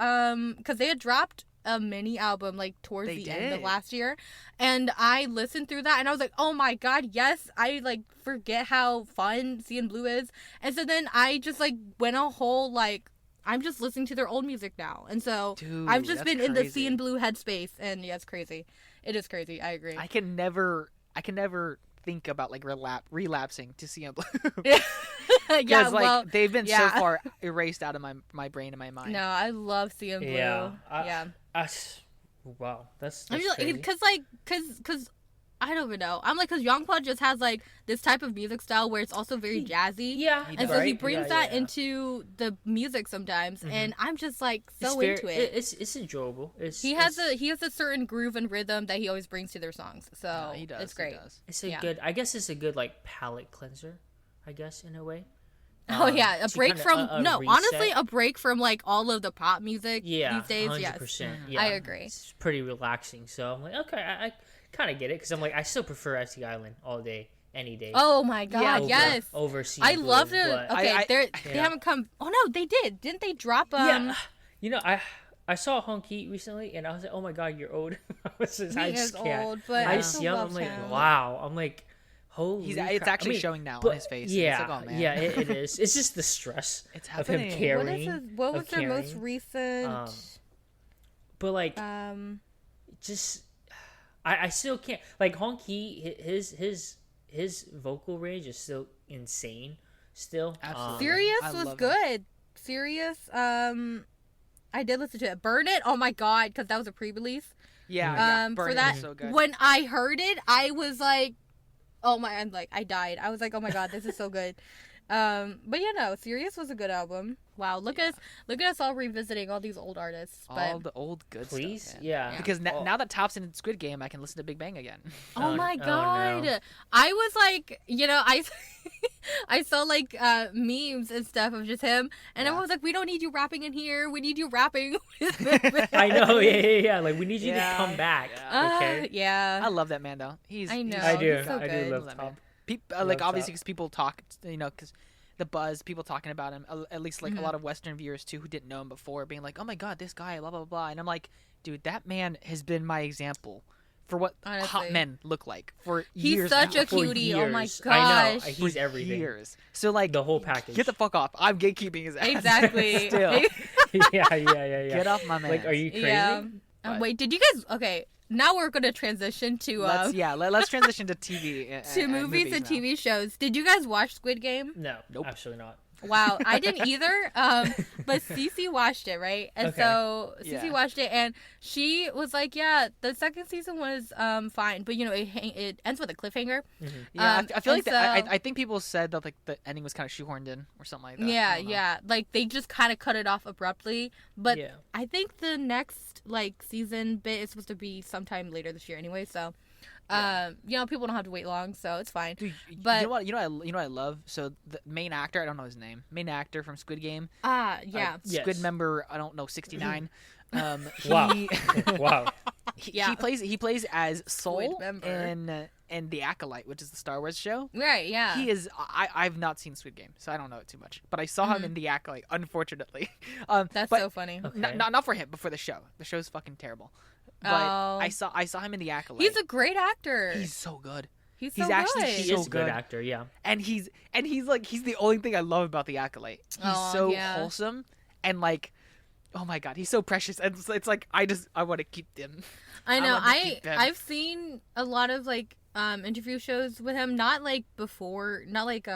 because they had dropped a mini album like towards the end of last year, and I listened through that and I was like, oh my god, yes, I like forget how fun CNBLUE is, and so then I just like went a whole like I'm just listening to their old music now, and so Dude, I've just been in the crazy. CNBLUE headspace, and yeah, it's crazy. It is crazy. I agree. I can never think about like relapsing to CNBLUE. Yeah, Because like well, they've been yeah. so far erased out of my brain and my mind. No, I love CNBLUE. Yeah. Yeah. Wow, that's I'm just crazy. because I don't even know. I'm like, because Youngpa just has like this type of music style where it's also very jazzy. Yeah, And so he right? brings Yeah, that yeah. into the music sometimes, and I'm just like It's so very- into it. It's enjoyable. He has a certain groove and rhythm that he always brings to their songs, so No, he does. it's great. He does. It's a Yeah. good. I guess it's a good like palate cleanser. I guess in a way. Oh yeah, a to break kinda, from reset. honestly, a break from like all of the pop music Yeah, these days. 100%. Yes, Yeah, I agree. It's pretty relaxing. So I'm like, okay, I kind of get it because I'm like, I still prefer SC Island all day, any day. Oh my god, over, yes. Over I CNBLUE, love it. but- Okay, they yeah. haven't come. Oh no, they did. Didn't they drop? Yeah, you know, I saw Honky recently, and I was like, oh my god, you're old. I was just, I He just is can't. old, but I I just still young. love I'm like, him. wow. I'm like, holy. It's crap. actually I mean, showing now but- on his face. Yeah, It's like, oh, man. yeah, it is. It's just the stress It's of him happening. carrying. What was of their most carrying. recent? But like, Um, just I still can't like Honky. His vocal range is still insane. Still, Absolutely. Sirius I was love good. Sirius, I did listen to it. Burn It. Oh my god, because that was a pre-release. Yeah. For Burn It that, was so good. when I heard it, I was like, oh my, I'm like, I died. I was like, oh my god, this is so good. But yeah, no, Sirius was a good album. Wow, look at us all revisiting all these old artists. But all the old good please, stuff. Man. yeah. Because Oh. now that Top's in Squid Game, I can listen to Big Bang again. oh my oh, god, no. I was like, I saw like memes and stuff of just him, and Yeah. everyone was like, we don't need you rapping in here. We need you rapping. I know, yeah. Like we need you Yeah, to come back. yeah. Okay. Yeah. I love that man though. I know. I do. he's so I good. do love Love that Top. man. Love Like obviously Top. because people talk, because the buzz, people talking about him, at least like a lot of Western viewers too who didn't know him before, being like, oh my god, this guy, blah blah blah, and I'm like, dude, that man has been my example for what hot Honestly. men look like for He's years. such now. a For cutie. Oh my years. I know. gosh. He's For everything. years. So like The whole package. Get the fuck off. I'm gatekeeping his ass. Exactly. Still, yeah. get off my man. Like, are you crazy? Yeah. But- Wait, did you guys? Okay, now we're gonna transition to Let's transition to TV to movies and now. TV shows. Did you guys watch Squid Game? No, Nope. absolutely not. Wow, I didn't either. But Cece watched it, right? And Okay. so Cece Yeah. watched it, and she was like, "Yeah, the second season was fine, but you know, it ends with a cliffhanger." Yeah, I feel and like that, so- I think people said that like the ending was kind of shoehorned in or something like that. I Yeah, don't know. yeah, like they just kind of cut it off abruptly. But Yeah. I think the next like season bit is supposed to be sometime later this year, anyway. So, you know, people don't have to wait long, so it's fine. Dude, But- you know what I love. So the main actor, I don't know his name. Main actor from Squid Game. Yeah. Yes. Squid member, I don't know, 69. Wow. He, Wow. Yeah. he plays as Soul member. in The Acolyte, which is the Star Wars show. Right, yeah. He is. I've not seen Squid Game, so I don't know it too much. But I saw him in The Acolyte, unfortunately. That's but so funny. Okay. not for him, but for the show. The show's fucking terrible. But Oh. I saw him in The Acolyte. He's a great actor. He's so good. He's he's so actually good. He so is a good good. actor, yeah. And he's the only thing I love about The Acolyte. He's Aw, so yeah. wholesome and like, oh my god, he's so precious. And it's like I want to keep them. I know. want to keep them. I've seen a lot of like interview shows with him. Not like before. Not like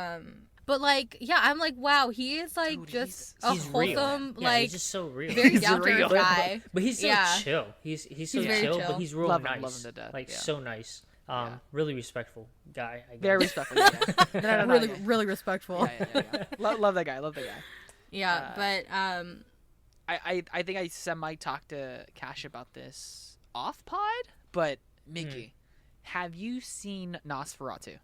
But like yeah, I'm like wow, he is like Dude, just he's- a He's real. wholesome Yeah, like he's just so real. very He's down to real. earth guy. But he's so Yeah. chill. He's so He's very chill, chill. but he's real Love nice. him to death, Like yeah. so nice. Yeah. Really respectful guy. I guess. Very respectful. Yeah. No, really yeah. really respectful. Yeah. Love that guy. Love that guy. Yeah, but I think I semi talked to Kash about this off pod, but Mickey, have you seen Nosferatu?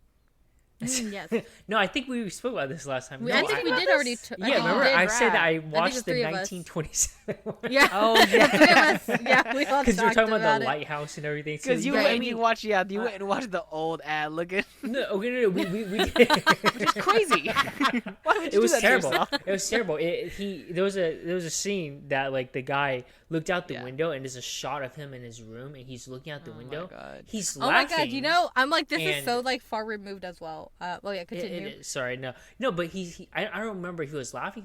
Yes. No, I think we spoke about this last time. I think we did already. Yeah, remember I said that I think watched the three of us. 1927 one. Yeah. Oh, The yeah. three of us. Yeah, we all Because you were talked talking about the it. lighthouse and everything. too. Because you Right. went and you watched, you went and watched the old ad looking. No, okay, no, we It's crazy. Why would you It was do that to terrible. yourself? It was terrible. There was a scene that like the guy looked out the Yeah. window and there's a shot of him in his room and he's looking out the window. God. He's Oh my laughing. god! You know, I'm like, this is and- so like far removed as well. Well, yeah, continue. Sorry, no, but I don't remember if he was laughing.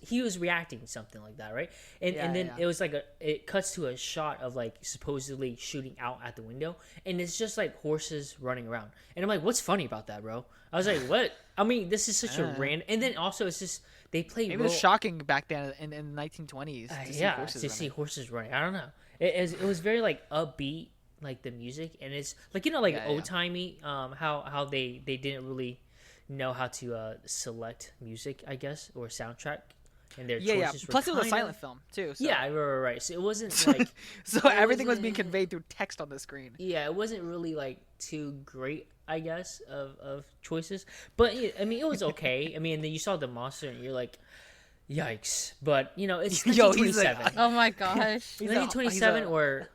He was reacting something like that, right? And then it was like it cuts to a shot of like supposedly shooting out at the window, and it's just like horses running around. And I'm like, what's funny about that, bro? I was like, what? I mean, this is such a random. And then also it's just they play. Maybe it was shocking back then in the 1920s to see horses to running. see horses running. I don't know. It was very like upbeat, like the music, and it's like like old timey. How they didn't really know how to select music, I guess, or soundtrack, and their choices were Plus, it was a kinda- silent film too. So. Yeah, right. So it wasn't like So it everything was being wasn't- conveyed through text on the screen. Yeah, it wasn't really like too great, I guess, of choices. But I mean, it was okay. I mean, and then you saw the monster, and you're like, yikes! But it's Yo, he's like, 1927. Oh my gosh! 1927 or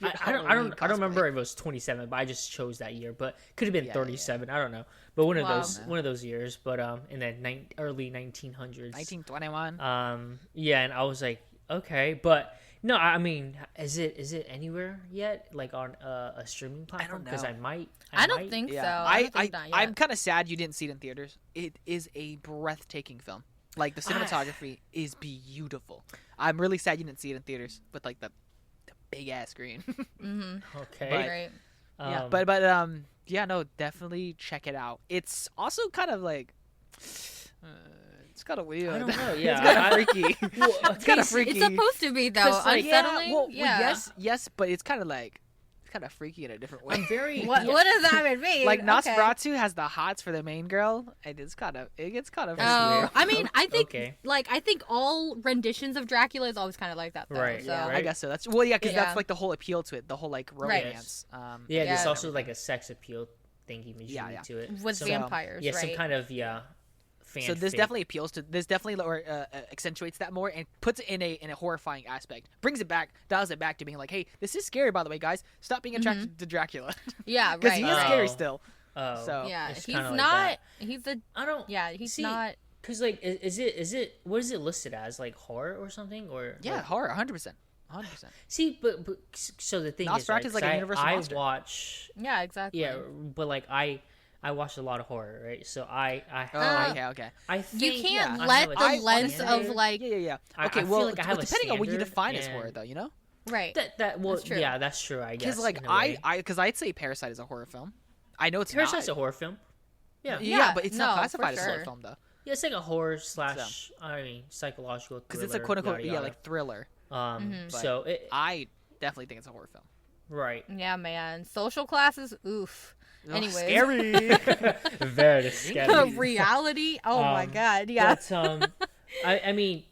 I don't cosplay. remember if it was 27, but I just chose that year. But could have been 37. I don't know. But one of Wow. those years. But in the early 1900s. 1921. Yeah, and I was like, okay, but no, I mean, is it anywhere yet? Like on a streaming platform? Because know. I don't think so. I don't think not yet. I'm kind of sad you didn't see it in theaters. It is a breathtaking film. Like the cinematography is beautiful. I'm really sad you didn't see it in theaters with like the big ass screen. Okay. Right. Yeah, but yeah, no, definitely check it out. It's also kind of like it's kind of weird. I don't know. It's Yeah, kind of freaky. Well, It's kind of okay, freaky. It's supposed to be though. 'Cause, like, Unsettling. well, Yeah. yes, but it's kind of like it's kind of freaky in a different way. I'm very What does that even mean? Like Okay. Nosferatu has the hots for the main girl, and it gets kind of Oh, weird. I mean, I think Okay. I think all renditions of Dracula is always kind of like that, though. Right, So. yeah, I guess so. That's because Yeah. that's like the whole appeal to it, the whole like Right. romance. Yeah, there's Yeah. also like a sex appeal thingy majority Yeah. to it. With Some- vampires, Yeah, right? some kind of fan. So this definitely appeals to this definitely accentuates that more and puts it in a horrifying aspect. Brings it back, dials it back to being like, hey, this is scary by the way, guys. Stop being attracted to Dracula Yeah, because right. he is right. scary still. Oh, So Yeah, it's he's kinda like not. that. He's a. I don't. Yeah, he's see, not. Cause like, is it what is it listed as? Like horror or something? Or Yeah, like, horror, 100%. see, but so the thing is, Nosferatu right, is like 'cause a universal I monster. watch. Yeah, exactly. Yeah, but like I watched a lot of horror, right? So I Okay. I think You can't I let have a the lens standard. of like. Yeah. I Okay, feel well, like I have a depending on what you standard, define as and- horror, though, you know? Right. That well, That's true. yeah, that's true. I guess Because like in a way. because I'd say Parasite is a horror film. I know it's Parasite's not. a horror film. Yeah, Yeah, but it's no, not for classified as a horror sure. film though, yeah, it's like a horror slash psychological. because it's a thriller, quote unquote yada, yada. like thriller. Mm-hmm. So it I definitely think it's a horror film. right. Yeah, man. Social classes. Oof. Ugh, Anyways. scary. Very scary. Reality. Oh my god. Yeah. But I mean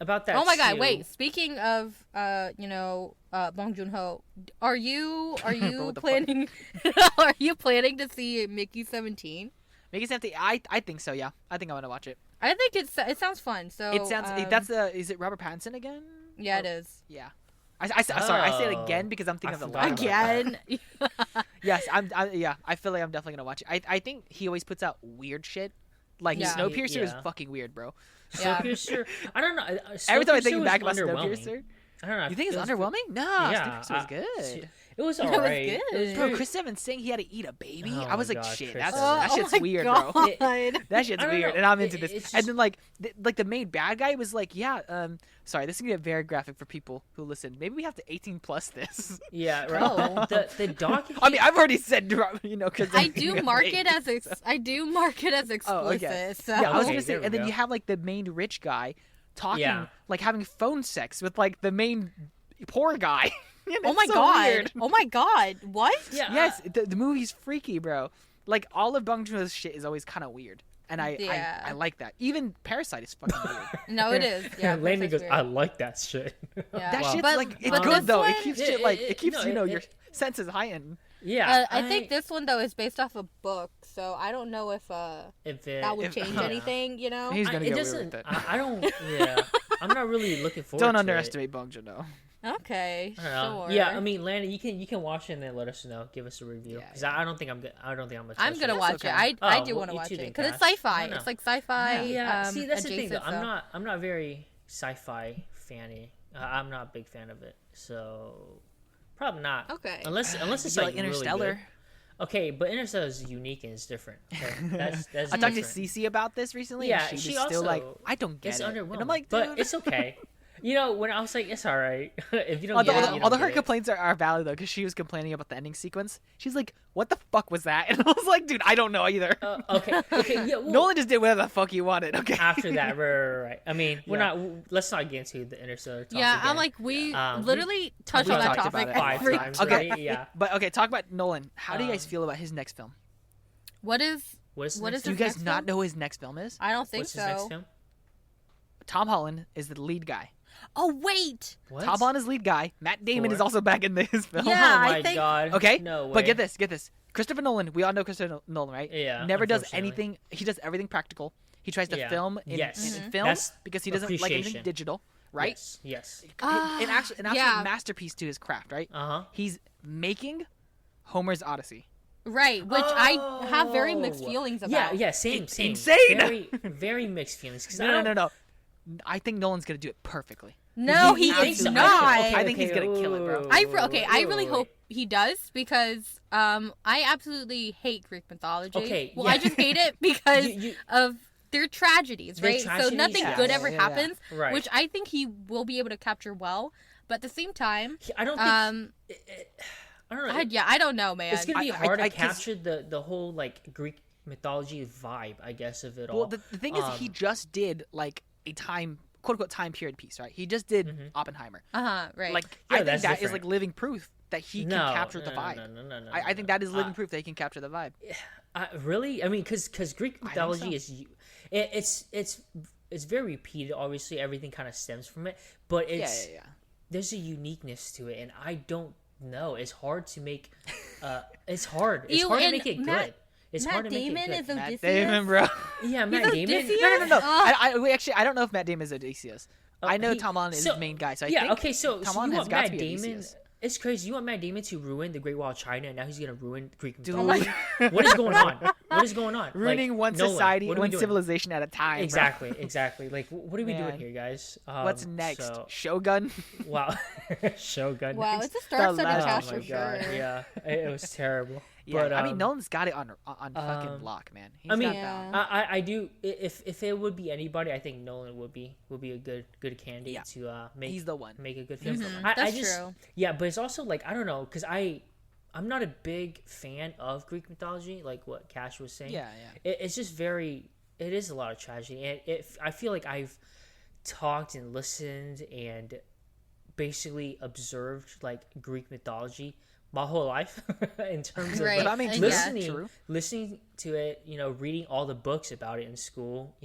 about that. Oh my god. too, Wait. Speaking of Bong Joon Ho, are you Bro, what the fuck? planning? Are you planning to see Mickey 17? Mickey 17. I think so. Yeah, I think I'm gonna watch it. I think it sounds fun. So It sounds that's is it Robert Pattinson again? yeah, it is. Yeah. Sorry, I say it Oh. again because I'm thinking I of the forgot last about one. Again. Yes, yeah, I feel like I'm definitely gonna watch it. I think he always puts out weird shit. Like Yeah. Snowpiercer is Yeah. fucking weird, bro. Yeah. Snowpiercer. I don't know. Every time I Snowpiercer think was back about underwhelming. Snowpiercer, I don't know. you think it's it was- underwhelming? No, Yeah, Snowpiercer was good. It was was alright. good. It was Bro, very- Chris Evans saying he had to eat a baby. Oh I was my like, God, shit, Chris that Evans. shit's my weird, god. bro. That shit's I don't weird, know. and I'm into It- this. it's And just- then like the main bad guy was like, yeah, sorry, this is gonna get very graphic for people who listen. Maybe we have to 18 plus this. Yeah, right. Oh. The doc. I mean, I've already said, because I do mark it as explicit. Oh, okay. So. Yeah, I was Okay, gonna say, there we and then go. you have like the main rich guy talking, Yeah. like having phone sex with like the main poor guy. And Oh it's my so god. weird. Oh my god. What? Yeah. Yes, the movie's freaky, bro. Like all of Bong Joon-ho's shit is always kind of weird, and Yeah. I like that. Even Parasite is fucking weird. No, it is. Yeah. Landon that's goes, weird. I like that shit. Yeah. That Wow. shit's But- like it's but good this though. one- It keeps Yeah, shit like it keeps no, your it- senses heightened. Yeah, I think this one though is based off a book, so I don't know if that would change anything. You know, He's gonna it go doesn't. with it. I don't. Yeah, I'm not really looking forward. Don't to underestimate Bong Joon-ho. Okay, I don't know. sure. Yeah, I mean, Landon, you can watch it and then let us know. Give us a review. Yeah, Because I don't think I'm good. I don't think I'm. I'm gonna That's watch okay. it. I do well, want to you watch too it then, because it's Kash. sci-fi. I don't It's know. like sci-fi. Yeah. See, that's the thing though. adjacent, so. I'm not very sci-fi fanny. I'm not a big fan of it. So probably not. Okay. Unless it's You like Interstellar. Really good. Okay, but Interstellar is unique and it's different. Okay? That's I talked to different. Cece about this recently. Yeah, and she was still like, also- I don't get It's it. underwhelming. And I'm like, dude. but it's okay. You know, when I was like, it's all right. If you don't Although, get it, you although don't her get it. complaints are valid though, because she was complaining about the ending sequence. She's like, "What the fuck was that?" And I was like, "Dude, I don't know either." Okay, yeah. Well, Nolan just did whatever the fuck he wanted. Okay. after that, right. I mean, we're Yeah. not. Let's not get into the Interstellar. Talk Yeah, again. I'm like we Um, literally touch we on that talked topic about it every. 5 times Okay. already. Yeah. But okay, talk about Nolan. How do you guys Um, feel about his next film? What is? What is What next is Do you his guys next not film? know who his next film is? I don't think What's his next so. film? Tom Holland is the lead guy. Oh wait. What? Tom Holland is lead guy. Matt Damon is For? also back in this film. Yeah, Oh I my think- god. Okay, No way. but get this. Christopher Nolan. We all know Christopher Nolan, right? Yeah, Never does unfortunately. anything. He does everything practical. He tries to Yeah. film in, Yes. in film That's because he doesn't like anything appreciation. digital, right? Yes. An absolute yeah. masterpiece to his craft, right? Uh huh. He's making Homer's Odyssey. Right, which I have very mixed Oh. feelings Yeah. about. Yeah. Same. insane! Very, very mixed feelings. 'Cause I No, don't- no. I think Nolan's gonna do it perfectly. No, You he think is so? not. I think he's gonna kill it, bro. I really Wait. hope he does because I absolutely hate Greek mythology. Okay, Well, yeah. I just hate it because You- of their tragedies, Their right? So tragedies, nothing yes. good ever Yeah. happens, Right. which I think he will be able to capture well. But at the same time, I don't think. I don't know. I don't know, man. It's gonna be I- hard I- to 'cause- capture the whole like Greek mythology vibe, I guess, of it all. Well, the thing is, he just did like a quote unquote time period piece, right? He just did Oppenheimer. Right. Like Yeah, I think that's that is different. like living proof that he can capture the vibe. No. I think that is living proof that he can capture the vibe. Really? I mean, because Greek think mythology so. it's very repeated. Obviously, everything kind of stems from it, but it's Yeah. there's a uniqueness to it, and I don't know. It's hard to make. It's hard. It's Ew, hard to and make it Matt- good. It's Matt hard to Damon make it is good. Matt Odysseus. Damon, bro. Yeah, Matt Damon. Odysseus? No. Ugh. I don't know if Matt Damon is Odysseus. I know Tom Holland is the main guy, so I think okay, so Tom you Holland want has got Matt to be Damon? Odysseus. It's crazy. You want Matt Damon to ruin the Great Wall of China, and now he's gonna ruin Greek Dude. mythology. What is going on? What is going on? Ruining Like, one Nolan, society, what are we one doing? civilization at a time. bro. Exactly. Like, what are we doing Man. here, guys? What's next? So, Shogun. wow, Shogun. wow, next. it's a star-studded last- cast Oh my for god, sure. yeah, it was terrible. Yeah, But, I mean, Nolan's got it on fucking um, lock, man. He's I mean, got that. Yeah. I do. If it would be anybody, I think Nolan would be a good candidate Yeah. to make He's the one. make a good film. Mhm, I that's just, true. Yeah, but it's also like I don't know because I'm not a big fan of Greek mythology, like what Kash was saying. Yeah. It's just it is a lot of tragedy, and I feel like I've talked and listened and basically observed like Greek mythology my whole life in terms of Right. like, But I mean, Yeah. listening to it, reading all the books about it in school,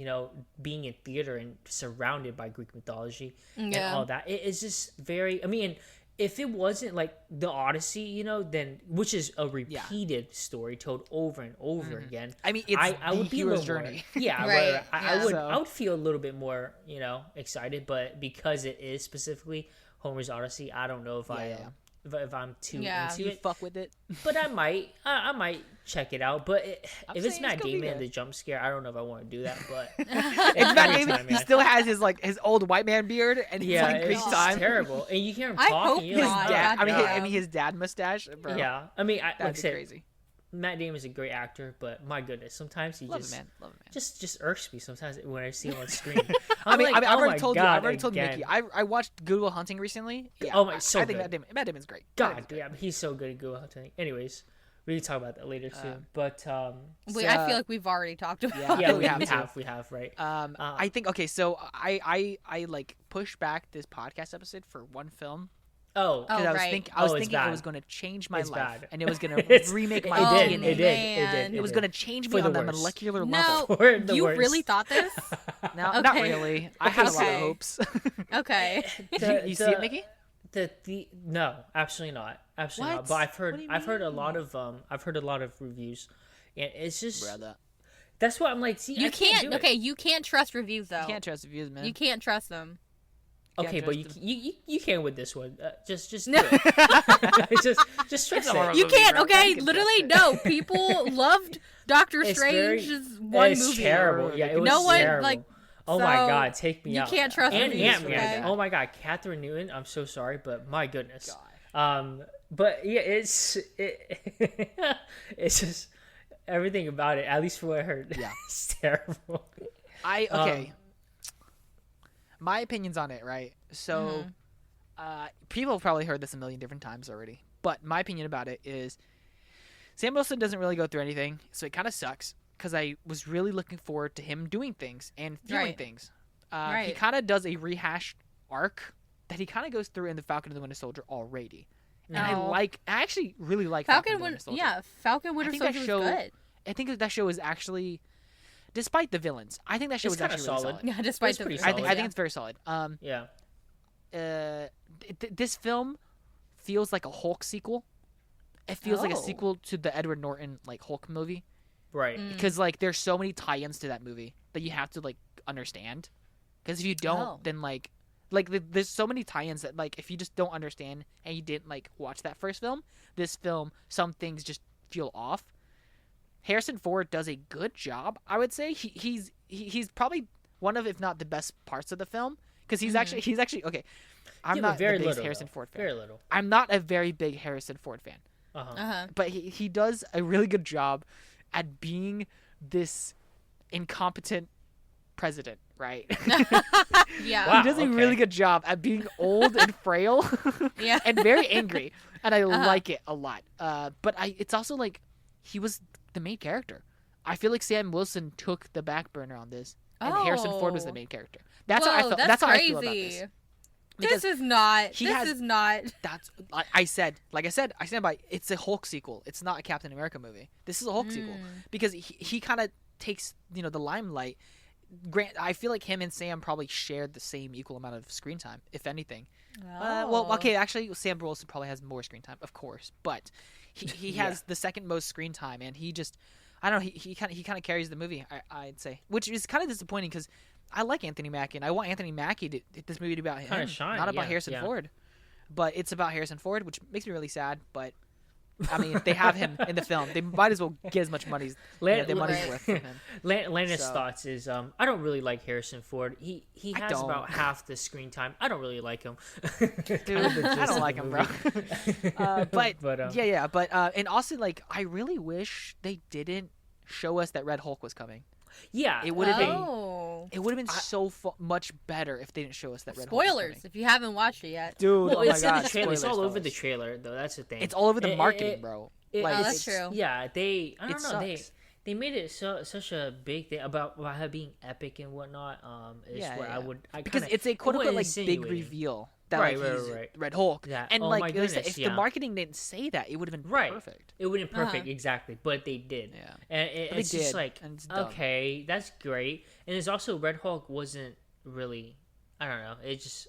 being in theater and surrounded by Greek mythology and Yeah. all that. It is just very. I mean, if it wasn't like the Odyssey, then which is a repeated story told over and over again. I mean, it's I the would be a hero's little journey. More, yeah, Right, right. I yeah. would. So- I would feel a little bit more, excited. But because it is specifically Homer's Odyssey, I don't know if Yeah. if I'm too Yeah. into You it. fuck with it. But I might. I might check it out. But I'm if it's saying Matt it's gonna be Damon and there. the jump scare, I don't know if I want to do that. But It's Matt every Damon. time, He man. still has his old white man beard, and he's yeah, like Greek it's just time. terrible. And you hear him I talking. hope you're His like, not. "Oh, dad. God, I mean, yeah. his dad mustache, bro. Yeah, I mean, like I That'd be said, crazy. Matt Damon is a great actor, but my goodness, sometimes he Love just it, man. Love it, man. just irks me sometimes when I see him on screen. I've like, already my told you. God, I've already told again. Mickey. I watched Good Will Hunting recently. Yeah, Oh my, so I think good. Matt Damon's great. God damn, he's so good at Google Hunting. Anyways, we can talk about that later too. But Wait, I feel like we've already talked about Yeah. it. yeah, we have we have, right? I think okay. So I like pushed back this podcast episode for one film Oh, because Oh, I was right. thinking it bad. was going to change my It's life, bad. and it was going to It's- remake it my did, DNA. it did, man. It was going to change For me the on a worse. molecular No, level. For the you worst. really thought this? No, not Okay. really. I had a lot of Okay. hopes. Okay. you see it, Mickey? the no, absolutely not, absolutely not. What? But What do you I've heard a lot mean? of reviews, and it's just Brother. that's what I'm like. See, You I can't can't. do Okay, it. you can't trust reviews though. You can't trust reviews, man. You can't trust them. Okay, but trust you can with this one. Just do No. it. just trust It's a it. You movie, can't. bro. Okay, I can literally trust no. People loved Doctor It's very- Strange's one it's movie. terrible. Yeah, it was No one, terrible. like, Oh my so god, take me you out. can't trust and reviews, Ant-Man. okay? Oh my god, Catherine Newton. I'm so sorry, but my goodness. God. But yeah, it's just everything about it. At least from what I heard, Yeah. it's terrible. Okay. My opinions on it, right? So, people have probably heard this a million different times already, but my opinion about it is Sam Wilson doesn't really go through anything, so it kind of sucks because I was really looking forward to him doing things and feeling Right. things. He Right. kind of does a rehashed arc that he kind of goes through in the Falcon and the Winter Soldier already. And No. I actually really like Falcon and the Winter Winter. Soldier. Yeah, Falcon Winter think that Soldier show- was good. I think that show is actually, despite the villains, I think that show It's is kinda actually really solid. solid. Yeah, despite It's the. pretty I think solid. it's very solid. Yeah. This film feels like a Hulk sequel. It feels like a Oh. sequel to the Edward Norton like Hulk movie Right. because like there's so many tie-ins to that movie that you have to like understand. Because if you don't, Oh. then there's so many tie-ins that like if you just don't understand and you didn't like watch that first film, this film some things just feel off. Harrison Ford does a good job, I would say. He's probably one of, if not the best parts of the film, because he's actually okay. I'm Yeah, but not very the biggest little, Harrison though. Ford fan. Very little. I'm not a very big Harrison Ford fan, but he does a really good job at being this incompetent president, right? Yeah. Wow. He does a okay. really good job at being old and frail Yeah. and very angry, and I like it a lot. But it's also like he was the main character. I feel like Sam Wilson took the back burner on this, and Harrison Ford was the Oh. main character. That's how I Whoa, felt. that's That's how I crazy. feel about this. This is not. he This has- is not. That's I stand by. It's a Hulk sequel. It's not a Captain America movie. This is a Hulk sequel because he kind of takes the limelight. Grant, I feel like him and Sam probably shared the same equal amount of screen time, if anything. Well, okay, actually, Sam Wilson probably has more screen time, of course, but he has the second most screen time, and he just, I don't know, he kind of carries the movie, I'd say, which is kind of disappointing because I like Anthony Mackie, and I want Anthony Mackie to this movie to be about him, Kinda shine, not about yeah, Harrison yeah. Ford, but it's about Harrison Ford, which makes me really sad, but. I mean, they have him in the film. They might as well get as much money as their money's worth from him. Landon's So- thoughts is I don't really like Harrison Ford. He has don't. about half the screen time. I don't really like him. Dude, I don't like him, bro. But yeah. But and also like I really wish they didn't show us that Red Hulk was coming. Yeah, It would have been Oh. it would have been so much better if they didn't show us that Red Hulk Spoilers was if you haven't watched it yet. coming. Dude, well, oh my it's in god, the trailer. It's all spoilers, over the fellas. trailer, though. That's the thing. It's all over the marketing, it- bro. It- Like, Oh, that's it's- true. Yeah, I don't It know. sucks. They made it such a big thing about her being epic and whatnot. Is Yeah, where yeah. I because kinda, it's a quote it unquote was like big insinuating. reveal that Right, like right, he's right. Red Hulk. Yeah. And Oh like my if goodness, the yeah. marketing didn't say that, it would have been Right. perfect. It wouldn't perfect exactly, but they did. Yeah. And But it's they just did, like and it's dumb. okay, that's great. And it's also Red Hulk wasn't really. I don't know. It just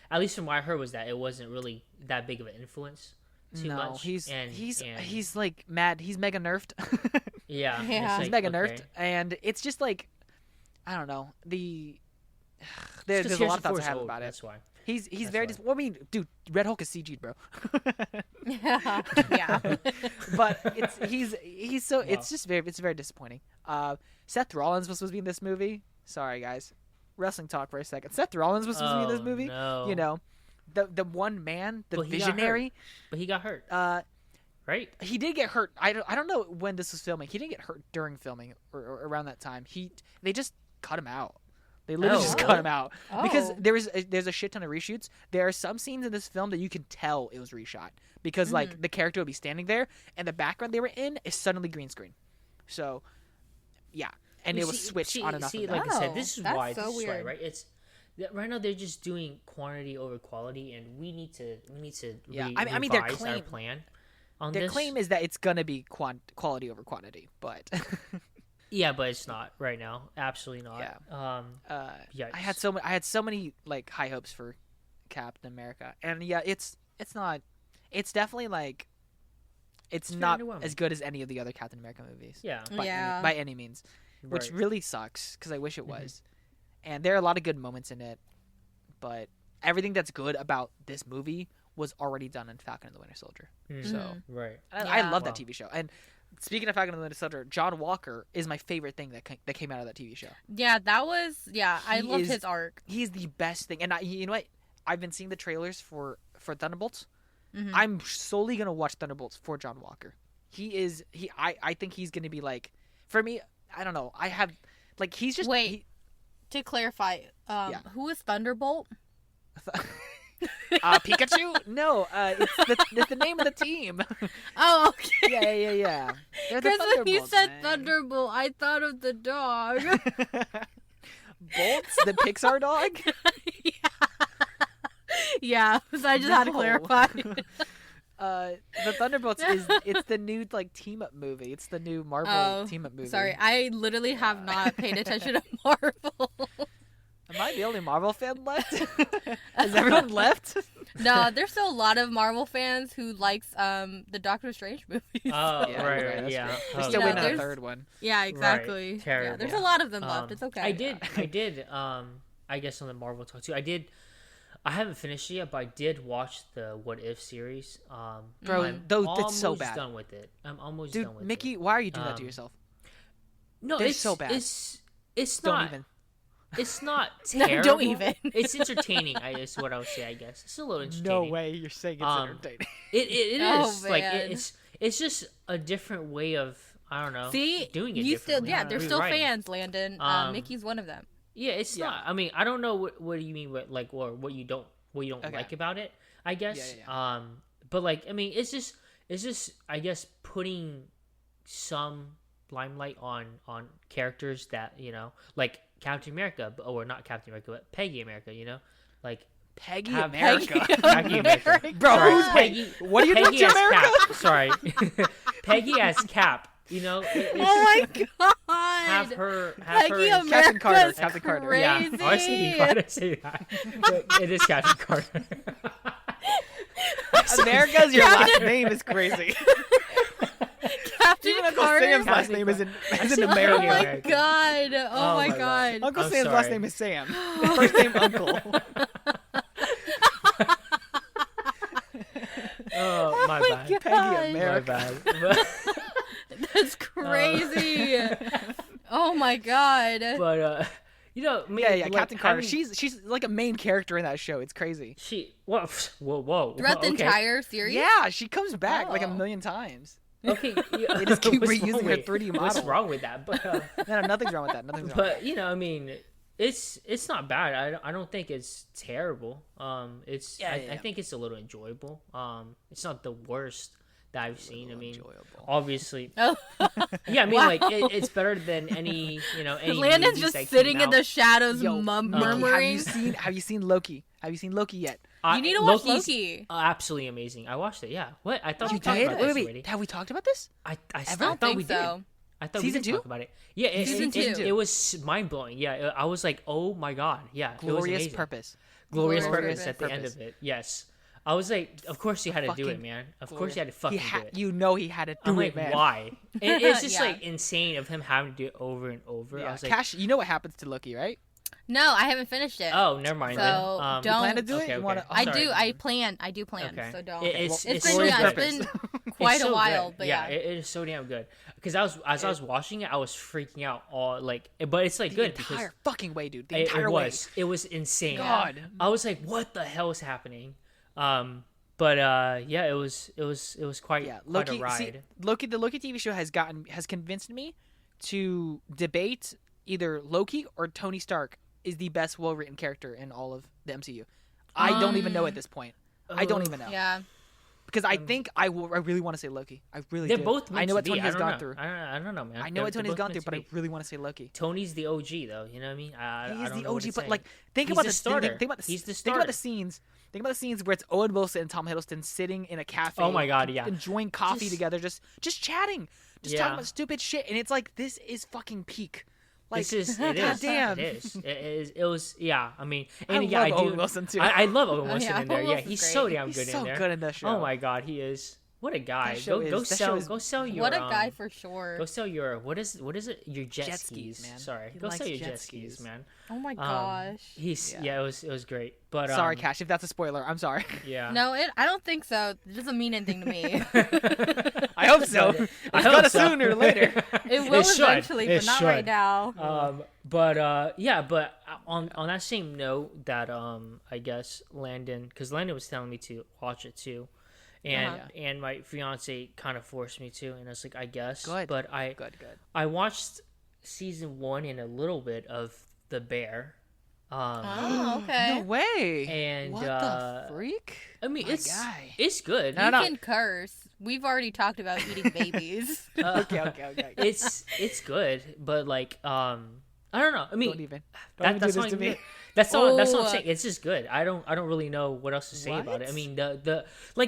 at least from what I heard was that it wasn't really that big of an influence. Too No, much. he's and he's like mad. He's mega nerfed. yeah, Yeah. it's He's like, mega nerfed, okay. and it's just like I don't know. It's 'cause There's a lot Harrison of thoughts I Ford's have old, about it. That's why. He's That's very. why. Well, I mean, dude, Red Hulk is CG'd, bro. Yeah. But he's so Wow. it's very disappointing. Seth Rollins was supposed to be in this movie. Sorry, guys. Wrestling talk for a second. Seth Rollins was supposed to be in this movie. No. You know, the one man, the But he got hurt. visionary. But he got hurt, right? He did get hurt. I don't know when this was filming. He didn't get hurt during filming or around that time. They just cut him out. They literally Oh, just really? cut him out because Oh. there's a shit ton of reshoots. There are some scenes in this film that you can tell it was reshot because like the character would be standing there and the background they were in is suddenly green screen. So, yeah, and it was switched on and off. See, of like that. I said, Oh, this is that's why. so This is why, weird. right? It's right now they're just doing quantity over quality, and we need to Yeah, re- I mean, their revise our claim- plan on Their this. claim is that it's gonna be quality over quantity, but Yeah, but it's not right now. Absolutely not. Yeah. Yikes. I had so many like high hopes for Captain America, and yeah, it's not. It's definitely like. It's very not underwhelming. as good as any of the other Captain America movies. Yeah. By any means, which Right. really sucks because I wish it was. And there are a lot of good moments in it, but everything that's good about this movie was already done in Falcon and the Winter Soldier. So Right. I love that Wow. TV show. And speaking of Falcon and the Winter Soldier, John Walker is my favorite thing that came out of that TV show. Yeah, that was. Yeah, I He loved is- his arc. He's the best thing. And you know what? I've been seeing the trailers for Thunderbolts. Mhm. I'm solely gonna watch Thunderbolts for John Walker. I think he's gonna be like, for me, I don't know. I have like he's just Wait. To clarify, who is Thunderbolt? Pikachu? No, it's the name of the team. Oh, okay. Yeah. They're the Because when you Thunderbolts, said man. Thunderbolt, I thought of the dog. Bolts, the Pixar dog. Yeah, so I just had to No. clarify. The Thunderbolts it's the new like team up movie. It's the new Marvel team up movie. Sorry, I literally have not paid attention to Marvel. Am I the only Marvel fan left? Has everyone left? No, there's still a lot of Marvel fans who likes the Doctor Strange movies. Oh, Yeah, right, that's right, yeah. true. We're Oh, still You know, waiting on the there's- third one. Yeah, exactly. Yeah, terrible. there's a lot of them left. It's okay. I did. I guess on the Marvel talk too. I haven't finished it yet, but I did watch the What If series. Bro, I'm that's so almost bad. done with it. I'm almost Dude, done with Mickey, it. why are you doing that to Um, yourself? No, they're it's so bad. It's Don't not. even. It's not No, terrible. don't even. It's entertaining. Is what I would say. I guess it's a little entertaining. way you're saying it's Um, entertaining. It Oh, is like man. it's just a different way of I don't know. See, doing it you still, differently. yeah, there's still Rewriting. fans, Landon. Mickey's one of them. Yeah, it's Yeah. not. I mean, I don't know what do you mean with like or what you don't Okay. like about it. I guess. Yeah. But like I mean, it's just I guess putting some limelight on characters that like Captain America, or not Captain America, but Peggy America. Like Peggy have America. Peggy America. Bro, Sorry, who's Peggy? What are you Peggy doing, as America? Cap. Sorry, Peggy as Cap. Oh my god! have her Peggy as Captain Carter, America's Captain Carter. crazy. Yeah, I was thinking about to say that. But it is Captain Carter. America's your last name is crazy. Captain Even Uncle Carter. Sam's last name isn't Oh Oh American. my American. god! Oh, Oh my my god! Uncle I'm Sam's last sorry. name is Sam. First name Uncle. Oh, my bad. God. Peggy My America. bad. That's crazy. Oh my god! But I mean, Yeah, like, Captain Carter. having- She's like a main character in that show. It's crazy. she whoa Throughout the okay. entire series. Yeah, she comes back like a Oh. million times. Okay, yeah. They just keep What's reusing wrong her with- 3D What's model. wrong with that? But No, nothing's wrong with that. Nothing's wrong. but I mean, it's not bad. I don't think it's terrible. It's Yeah, I yeah. think it's a little enjoyable. It's not the worst that I've seen. I mean, enjoyable. obviously, Oh. yeah. I mean, Wow. like it's better than any any. Landon's movies just that sitting came in the out. shadows, Yo, murmuring. Have you seen Loki? Have you seen Loki yet? You need to watch Loki's Loki. Absolutely amazing. I watched it. Yeah. What? I thought You we talked did? about this Wait. already. Have we talked about this? I I thought don't think we so. did. I thought Season we did two? talk about it. Yeah, Season two. It was mind blowing. Yeah, I was like, oh my god. Yeah, it was Glorious amazing. Purpose. Glorious Glorious purpose at the end Purpose. of it. Yes. I was like, of course you had to do it, Fucking man. Of course you had to fucking do it. You know he had to do I'm it, like, man. why? It's just Yeah. like insane of him having to do it over and over. I Yeah, was like, Kash, you know what happens to Loki, right? No, I haven't finished it. oh, never mind. So, then. don't- You plan to do it? Okay, You wanna- okay. I Sorry. do. I plan. Okay. So don't. It's It's so been good. it's been It's quite so a while, good. but yeah, yeah. it is so damn good. Because as I was watching it, I was freaking out all like, but it's like The good entire because fucking way, dude. The it entire way. was insane. God. I was like, what the hell is happening? But yeah, it was quite Yeah, quite Loki. a See, ride. the Loki TV show has convinced me to debate either Loki or Tony Stark is the best well-written character in all of the MCU. I don't even know at this point. I don't even know Yeah. because I think I really want to say Loki. I really They're do. both. I know what Tony has gone know. through. I don't know, man. I know They're what Tony's both gone meant through, to but I be. really want to say Loki. Tony's the OG though. You know what I mean? I He's don't the know what OG, to but say. like think He's about the the starter. Think about He's the Think about the starter. scenes. Think about the scenes where it's Owen Wilson and Tom Hiddleston sitting in a cafe. Oh my God, yeah. enjoying coffee Just- together, just chatting, just Yeah. talking about stupid shit, and it's like this is fucking peak Like, It's just it is. damn. It is. It was. Yeah. I mean, I and yeah, love I do. Owen Wilson too. I love Owen Wilson yeah, in there. Owen Yeah, Wilson's he's great. so damn He's good so in there. good in that show. Oh my god, he is. What a guy. That show Go is- that show is- sell your What a guy for sure. Go sell your what is it? Your jet, Jet skis, skis, man. Sorry. He Go sell likes your jet jet skis, skis. man. Oh my gosh. Yeah, it was great. But Sorry, Cash, if that's a spoiler. I'm sorry. Yeah. No, I don't think so. It doesn't mean anything to me. I hope so. I It's hope gotta so. sooner or later. It will should. eventually, It but not should. right now. But on that same note that I guess Landon, because Landon was telling me to watch it too, and my fiance kind of forced me to, and I was like, I guess. Good. But Good. I watched season 1 and a little bit of The Bear. Oh, okay. No way. And what the freak? I mean, My it's guy. it's good. You can curse. We've already talked about eating babies. Okay. It's good, but like I don't know. I mean, Don't even that's do what this to me. That's all I'm Oh. saying. It's just good. I don't really know what else to say about it. I What? mean,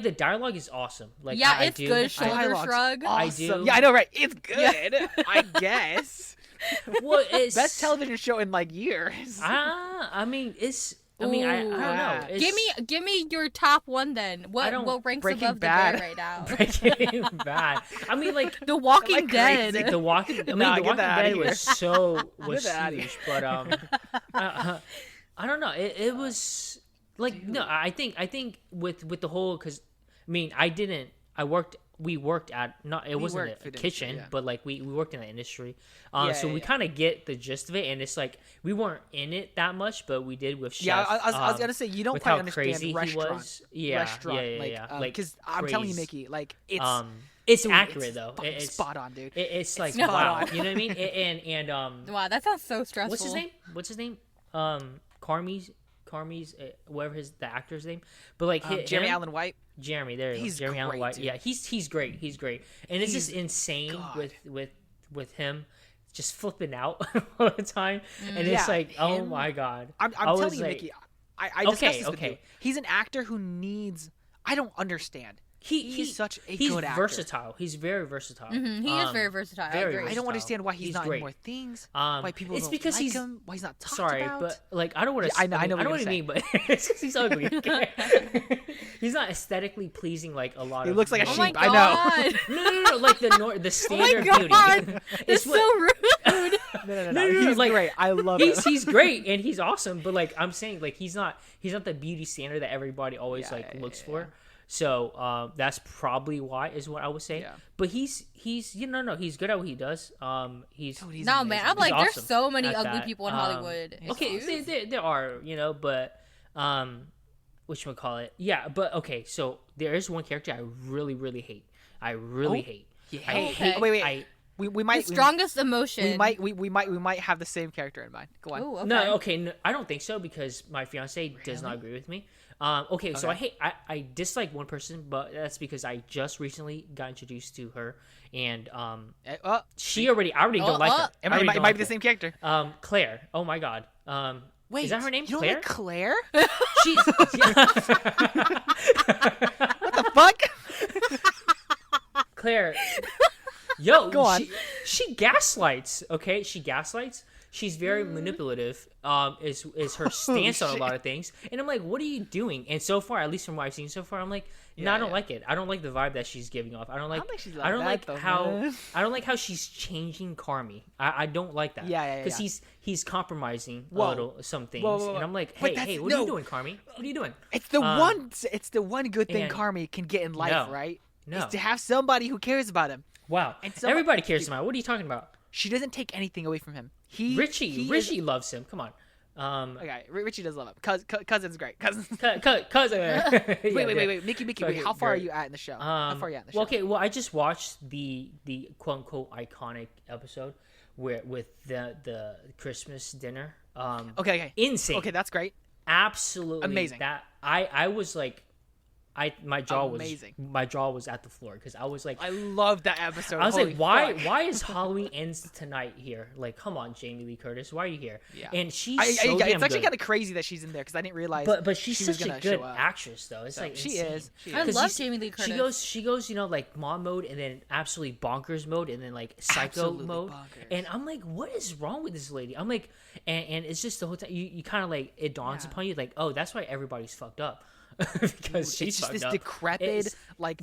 the dialogue is awesome. Like Yeah, I it's do, good. I- Shoulder Dialogue's shrug. I Awesome. do. Yeah, I know, right? It's good. I guess. well, it's Best television show in like years. I mean, it's. I mean, I don't know. Yeah. It's, Give me your top one then. What ranks Breaking above Bad. the Bear right now? Breaking Bad. I mean, like The Walking Am I Dead. crazy? The Walking. I mean, Nah, The get Walking that outta Dead here. was so was that outta huge, but I don't know. It was like no. I think with the whole because I mean we worked at not it wasn't worked a food kitchen industry, yeah. but like we worked in the industry so we yeah. kind of get the gist of it, and it's like we weren't in it that much, but we did with chef. Yeah, I was gonna say you don't with quite how understand crazy he restaurant. was. Yeah, Restaurant, yeah. like because I'm telling you, crazy. Mickey, like it's It's dude, accurate it's though. fucking It's spot on, dude. It's like spot wow, on. you know what I mean? And Wow, that sounds so stressful. what's his name? Carmi's whatever the actor's name, but like Jeremy him- Allen White. Jeremy, there you go. He's Jeremy Allen great, White. dude. Yeah, he's great. He's great, and it's just insane God. with him just flipping out all the time, and it's Yeah, like oh him- my god. I'm I was telling you, like- Mickey. I discussed Okay, this with okay. you. He's an actor who needs. I don't understand. He's such a he's good actor. versatile. He's very versatile. He is very versatile. very I agree. I don't versatile. understand why he's, He's not great. in more things. Um, Why people it's don't because like he's- him. Why he's not talked Sorry, about. but like I don't want to. Yeah, I know I what know you're what you gonna mean, but it's 'cause he's ugly. Okay? He's not aesthetically pleasing like a lot He of. looks like a Oh sheep. my I know. god. No, like the Oh my standard god. beauty. It's what- so rude. No. He's like, great. I love him. He's great and he's awesome, but like I'm saying, like he's not the beauty standard that everybody always looks for. So that's probably why is what I would say. Yeah. But he's he's good at what he does. He's Dude, he's No, man. amazing. I'm like, awesome there's so many at ugly that. people in Hollywood. Okay, Excuse? there are, but whatchamacallit? Yeah, but okay, so there is one character I really hate. I really hate. Yeah. I Okay. hate. Wait. We The might strongest emotion. we might have the same character in mind. Go on. Ooh, okay. No, okay, no, I don't think so because my fiance does not agree with me. Okay, so I dislike one person, but that's because I just recently got introduced to her, and I already don't like her. It I already might don't be like the her. same character. Claire. Oh my god. Wait, is that her name? You don't Claire? like Claire? She's What the fuck? Claire. Yo, Go on. She gaslights. Okay, she gaslights. She's very manipulative. Is her stance on a shit. lot of things, and I'm like, what are you doing? And so far, at least from what I've seen so far, I'm like, no, I don't like it. I don't like the vibe that she's giving off. I don't like. think she's I don't like like that, though, how. man. I don't like how she's changing Carmi. I don't like that. Yeah. Because he's compromising a Whoa. little some things, Whoa. and I'm like, But hey, that's- what are you no. doing, Carmi? What are you doing? It's the one good thing and- Carmi can get in life, No. right? No. Is to have somebody who cares about him. Wow. And somebody- Everybody cares about. What are you talking about? She doesn't take anything away from him. Richie is- loves him. Come on. Okay, Richie does love him. Cousin's great. Cousin. Cousin. Wait, Mickey, Okay, wait. How far are great. you at in the show? How far are you at in the show? Well, okay, well, I just watched the quote unquote iconic episode with the Christmas dinner. Okay. Insane. Okay, that's great. Absolutely Amazing. That I was like, my jaw was at the floor because I was like, I love that episode. I was Holy like, why fuck. why is Halloween Ends Tonight here? Like, come on, Jamie Lee Curtis, why are you here? Yeah. And she's Yeah, so damn it's actually good. kind of crazy that she's in there because I didn't realize. But she's she was such a gonna good show up. actress though. It's So, like she insane. is. She I is. love you see- Jamie Lee Curtis. She goes, you know, like mom mode and then absolutely bonkers mode and then like psycho Absolutely mode. bonkers. And I'm like, what is wrong with this lady? I'm like, and it's just the whole time you kind of like it dawns Yeah. upon you like, oh, that's why everybody's fucked up because she's It's just fucked this up. decrepit, It's like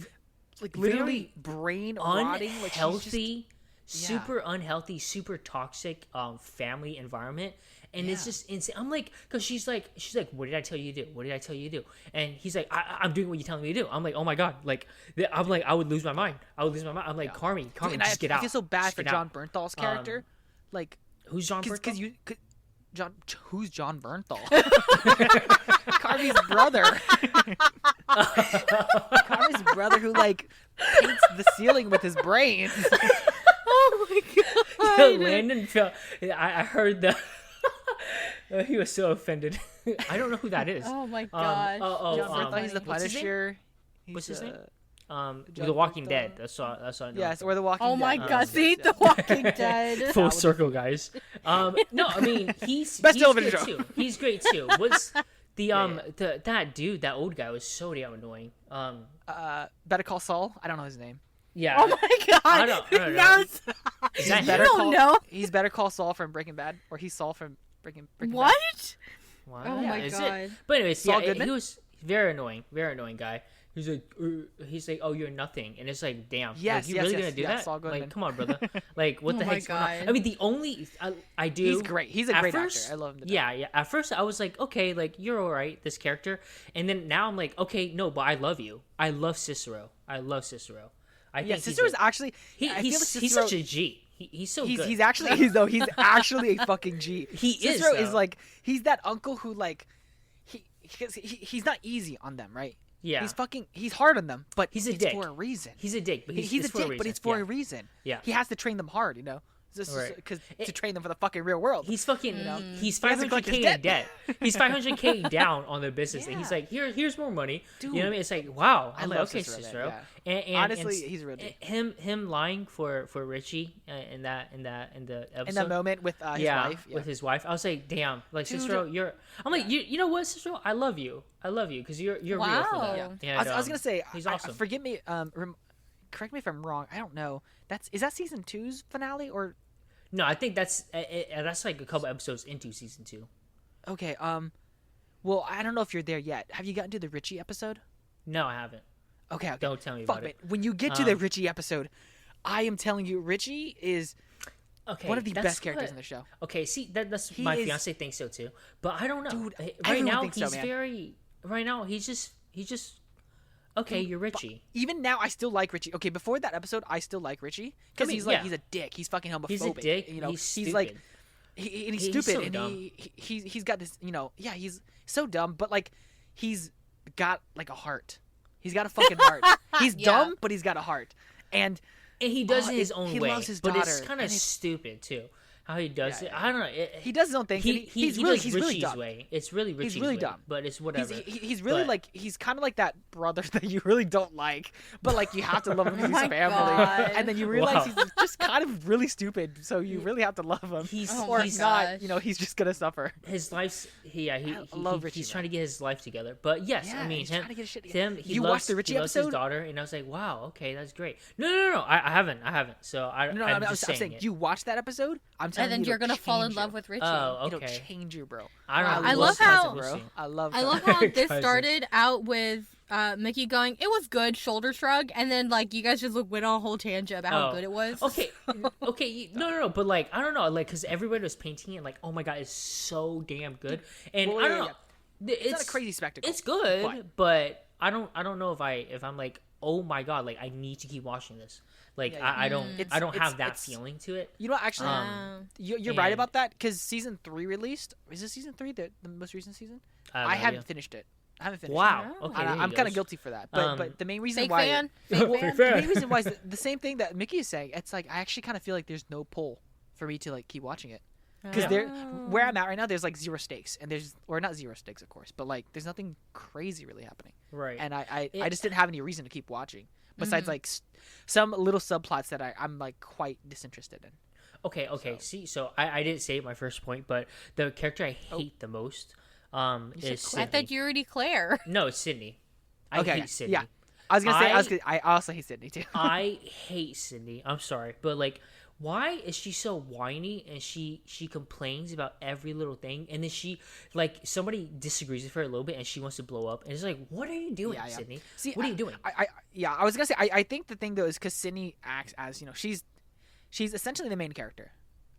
literally very brain rotting, like unhealthy, just- super unhealthy, super toxic family environment. And it's Yeah. just insane. I'm like, because she's like, what did I tell you to do? What did I tell you to do? And he's like, I'm doing what you're telling me to do. I'm like, oh my god, like, I'm like, I would lose my mind. I'm like, Carmi, Dude, and just get out. I feel so bad Just for get John out. Bernthal's character, like Who's John Bertal? because who's John Bernthal? Carvey's brother. Carvey's brother who like paints the ceiling with his brains. Oh my god. Landon felt. I heard the. He was so offended. I don't know who that is. Oh my god. John Bernthal, he's the what's his name? Punisher. What's his name? John The Walking Bernthal. Dead. That's all I know. Yes, or The Walking Oh Dead. my god. See, Yes, The yes. Walking Dead. Full circle, guys. No, I mean he's Best he's television good show. too. He's great too. What's the Yeah. that dude, that old guy was so damn annoying. Better Call Saul. I don't know his name. Yeah. Oh my god. I don't Now know. it's- Is that Better don't Call, know. He's Better Call Saul from Breaking Bad, or he's Saul from Breaking Bad. What? Wow. Oh my Is god. it? But anyways, Saul yeah, Goodman? he was very annoying guy. He's like, oh, you're nothing, and it's like, damn, Yes, like, you yes, really yes, gonna do yeah, that? Saul Goodman. Like, come on, brother. Like, what Oh the my heck's going on? God. I mean, the only I do. He's great. He's a at great first, actor. I love him. To death. Yeah. At first, I was like, okay, like you're all right, this character, and then now I'm like, okay, no, but I love you. I love Cicero. I Yeah, think Cicero's actually. I feel like he's Cicero, such a G. He's so good. he's actually he's actually a fucking G. He is, Cicero is though. like he's that uncle who like he's not easy on them, right? Yeah. He's hard on them, but He's a it's dick. for a reason. He's a dick, but He's it's a for dick, reason. but it's for Yeah. a reason. Yeah. He has to train them hard, you know, Right. because to train them for the fucking real world. He's fucking. He's He hasn't 500K collected his in debt. debt. He's 500K down on the business, and he's Yeah. like, here's more money. Dude. You know what I mean? It's like, wow. I I'm like, love okay, Cicero, Cicero. man, And Honestly, he's a real G. him lying for Richie in the episode. In that moment with his wife, with his wife, I was like, damn, like Dude. Cicero, you're. I'm like, you know what, Cicero? I love you because you're real for Wow. that. Yeah. And, I was gonna say, he's I- awesome. forgive me. Correct me if I'm wrong. I don't know. Is that season 2's finale or? No, I think that's like a couple episodes into season 2. Okay. Well, I don't know if you're there yet. Have you gotten to the Richie episode? No, I haven't. Okay. Don't tell me Fuck about it. When you get to the Richie episode, I am telling you, Richie is Okay, one of the that's best characters what- in the show. Okay, see that's He my is- fiance thinks so too, but I don't know. Dude, Right everyone now thinks so, he's man. very. Right now he's just. Okay, you're Richie. Even now, I still like Richie. Okay, before that episode, I still like Richie because I mean, he's like yeah. he's a dick. He's fucking homophobic. He's a dick. You know, he's like stupid. and he's He's stupid so and dumb. he's got this. You know, yeah, he's so dumb, but like he's got like a heart. He's got a fucking heart. He's Yeah. dumb, but he's got a heart. And And he does it his own he way, loves his but it's daughter, kind and of it's- stupid too. How he does Yeah, it, yeah. I don't know. he does his own thing. and he's really does really Richie's dumb. way. It's really Richie's really way, dumb. but it's whatever. He's really But- like he's kind of like that brother that you really don't like, but like you have to love him because Oh he's my family. God. And then you realize Wow. he's just kind of really stupid, so you really have to love him. He's- Oh or my he's not, gosh. you know, he's just gonna suffer. His life's I love Richie, he's man. trying to get his life together. But yes, Yeah, I mean he's him. trying to get his shit Him. together. He You loves, watched the Richie he loves episode? his daughter, and I was like, wow, okay, that's great. No, I haven't. So I'm I'm just saying it. you watch that episode. I'm telling And then you, you're it'll gonna fall in change love you. with Richie. Oh, It'll okay. change you, bro. I don't know. I love Cousin, how- we'll bro. see. I love. I love Cousin. how this Cousin. started out with Mickey going, "It was good," shoulder shrug, and then like you guys just went on a whole tangent about how Oh. good it was. Okay, no, but like I don't know, like because everybody was painting it like, oh my god, it's so damn good, and Well, I don't yeah, know, It's not a crazy spectacle. It's good, but I don't know if I'm like, oh my god, like I need to keep watching this. Like Yeah, I don't It's- have that it's- feeling to it. You know what? Actually, you're right and- about that because season 3 released. Is this season 3 the most recent season? have I no haven't idea. finished it. I haven't finished Wow. it. Okay, And there you I'm kind of goes. guilty for that. But the main reason Fake why fan. Fake the fan. main reason why is the same thing that Mickey is saying. It's like I actually kind of feel like there's no pull for me to like keep watching it. Because where I'm at right now, there's like zero stakes, and or not zero stakes, of course, but like there's nothing crazy really happening. Right. And I just didn't have any reason to keep watching, besides like some little subplots that I'm like quite disinterested in. Okay. So I didn't say my first point, but the character I hate the most is Sydney. I thought you already Claire. No, it's Sydney. I hate Sydney. Yeah. I was gonna say I also hate Sydney too. I hate Sydney. I'm sorry, but like, why is she so whiny and she complains about every little thing, and then she like somebody disagrees with her a little bit and she wants to blow up, and it's like, what are you doing, Sydney? See, what are you doing? I was gonna say I think the thing though is because Sydney acts as she's essentially the main character.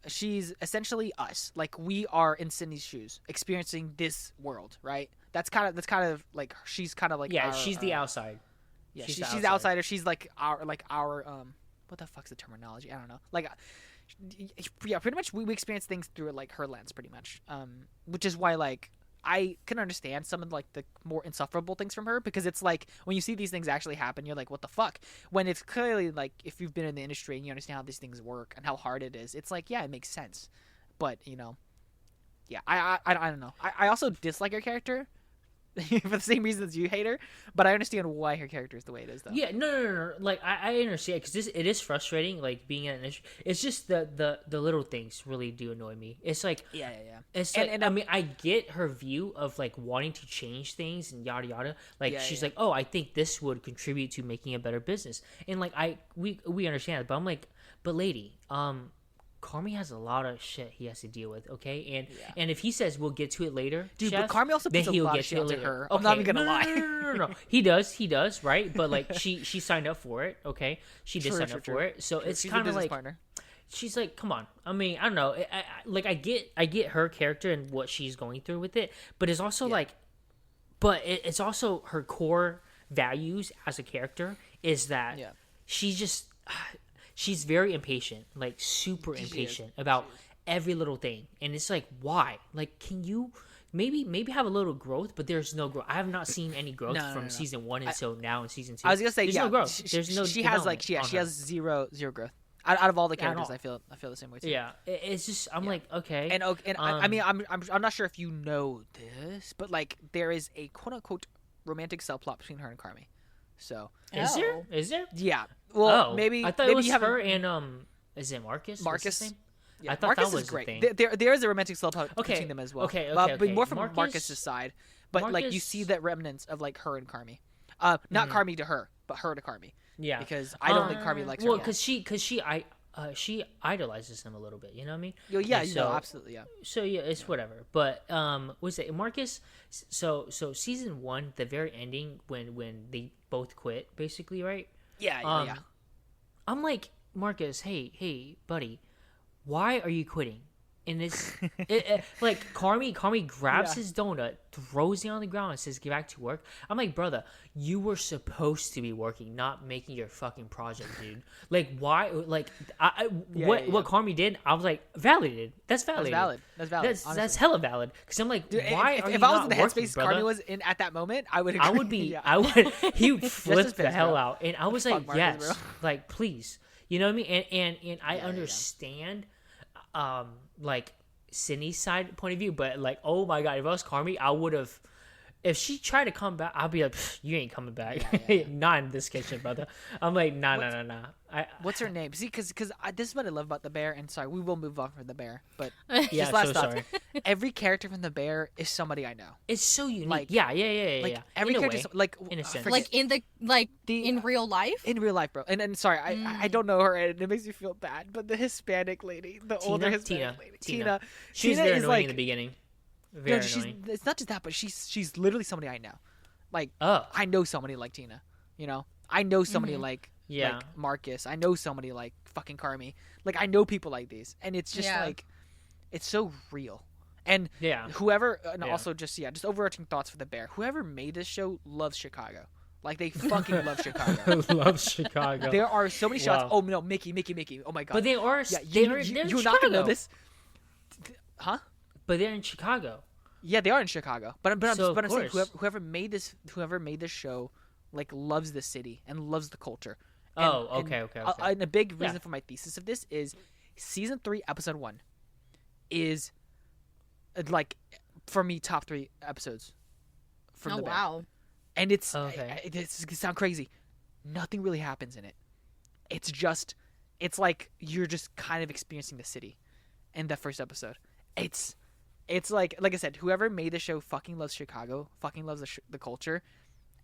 She's essentially us. Like we are in Sydney's shoes, experiencing this world, right? That's kind of like she's kind of like she's the outside. Yeah, she's the outsider. She's like our what the fuck's the terminology? I don't know. Like, yeah, pretty much we experience things through like her lens, pretty much. Which is why like I can understand some of like the more insufferable things from her, because it's like when you see these things actually happen, you're like, what the fuck? When it's clearly like if you've been in the industry and you understand how these things work and how hard it is, it's like yeah, it makes sense. But yeah, I don't know. I also dislike her character. For the same reasons you hate her, but I understand why her character is the way it is, though. Yeah, no. Like I understand, because it is frustrating. Like being in an industry, it's just the little things really do annoy me. It's like yeah. It's like, and I mean, I get her view of like wanting to change things and yada yada. Like she's like, oh, I think this would contribute to making a better business, and like we understand it, but I'm like, but lady, Carmi has a lot of shit he has to deal with, okay? And if he says we'll get to it later, dude, chef, but Carmi also puts a lot of shit onto her. I'm not even gonna lie. No. He does, right? But like she signed up for it, okay? She did sign up for it, so it's kind of like partner. She's like, come on. I mean, I don't know. I get her character and what she's going through with it, but it's also it's also her core values as a character is that she's very impatient, like super impatient about every little thing. And it's like, why? Like, can you maybe have a little growth, but there's no growth. I have not seen any growth from season 1 until now in season 2. I was going to say, there's no growth. There's no she has like, she has zero growth. Out of all the characters, I feel the same way too. Yeah, it's just I'm like, okay. And I mean, I'm not sure if you know this, but like there is a quote unquote romantic subplot between her and Carmi. So is there? Yeah. Well, maybe I thought maybe it was you have her and is it Marcus? Marcus. Yeah, I thought Marcus that was is great. The thing. There is a romantic subplot between them as well. Okay. But more from Marcus's side. But like you see that remnants of like her and Carmi. Not Carmi to her, but her to Carmi. Yeah. Because I don't think Carmi likes her. Well, because she idolizes him a little bit. You know what I mean? Yeah. So, no, absolutely. Yeah. So yeah, it's whatever. But was it Marcus? So season 1, the very ending when they both quit, basically, right? Yeah. I'm like, Marcus, hey, buddy, why are you quitting? And it's like Carmi grabs his donut, throws it on the ground, and says, "Get back to work." I'm like, brother, you were supposed to be working, not making your fucking project, dude. Like, why? Like, what Carmi did, I was like, validated. That's valid. That's hella valid. Because I'm like, dude, why? If I was in the headspace Carmi was in at that moment, I would. I would be. I would. He would flip the hell out, and I was like, yes, Marcus, like please, you know what I mean? And I understand. Like Sydney's side point of view, but like, oh my god, if I was Carmi, I would have. If she tried to come back, I'd be like, you ain't coming back. Not in this kitchen, brother. I'm like, nah. What's her name? See, because this is what I love about the bear. And sorry, we will move on from the bear, but just last thought. Sorry. Every character from the bear is somebody I know. It's so unique. Like, yeah. Like every character, like in a sense, like in real life. In real life, bro. And sorry, I don't know her, and it makes me feel bad. But the Hispanic lady, older Hispanic lady, Tina. She was very annoying in the beginning. Very annoying. It's not just that, but she's literally somebody I know. Like, oh, I know somebody like Tina. You know, I know somebody like Marcus. I know somebody like fucking Carmi. Like, I know people like these, and it's just like, it's so real. And whoever, and also just overarching thoughts for the bear. Whoever made this show loves Chicago. Like, they fucking love Chicago. Loves Chicago. There are so many shots. Oh no, Mickey. Oh my god. But they are. Yeah, you're not gonna know this, huh? But they're in Chicago. Yeah, they are in Chicago. But I'm saying whoever made this show, like, loves the city and loves the culture. Okay. And a big reason for my thesis of this is season 3, episode 1. is like for me top 3 episodes from the Bear. Wow. And it's Okay. It's gonna sound crazy. Nothing really happens in it. It's like you're just kind of experiencing the city in that first episode. It's like I said, whoever made the show fucking loves Chicago, fucking loves the culture,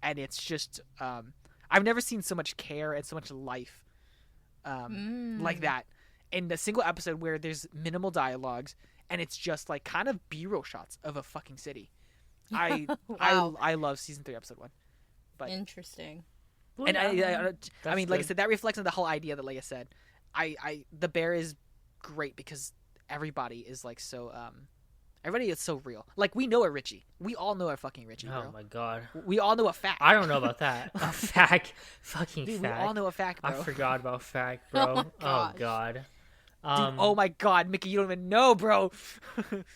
and it's just I've never seen so much care and so much life like that in a single episode where there's minimal dialogues and it's just like kind of B-roll shots of a fucking city. Wow. I love season 3 episode 1. But Interesting. and I mean, like I good. said, that reflects on the whole idea that, like I said, the Bear is great because everybody is like so everybody is so real. Like we know a Richie. We all know a fucking Richie, bro. Oh my god. We all know a fact. I don't know about that. A fact. Fucking Dude, fact. we all know a fact, bro. I forgot about fact, bro. my Oh gosh. god. Dude, oh my god, Mickey, you don't even know, bro.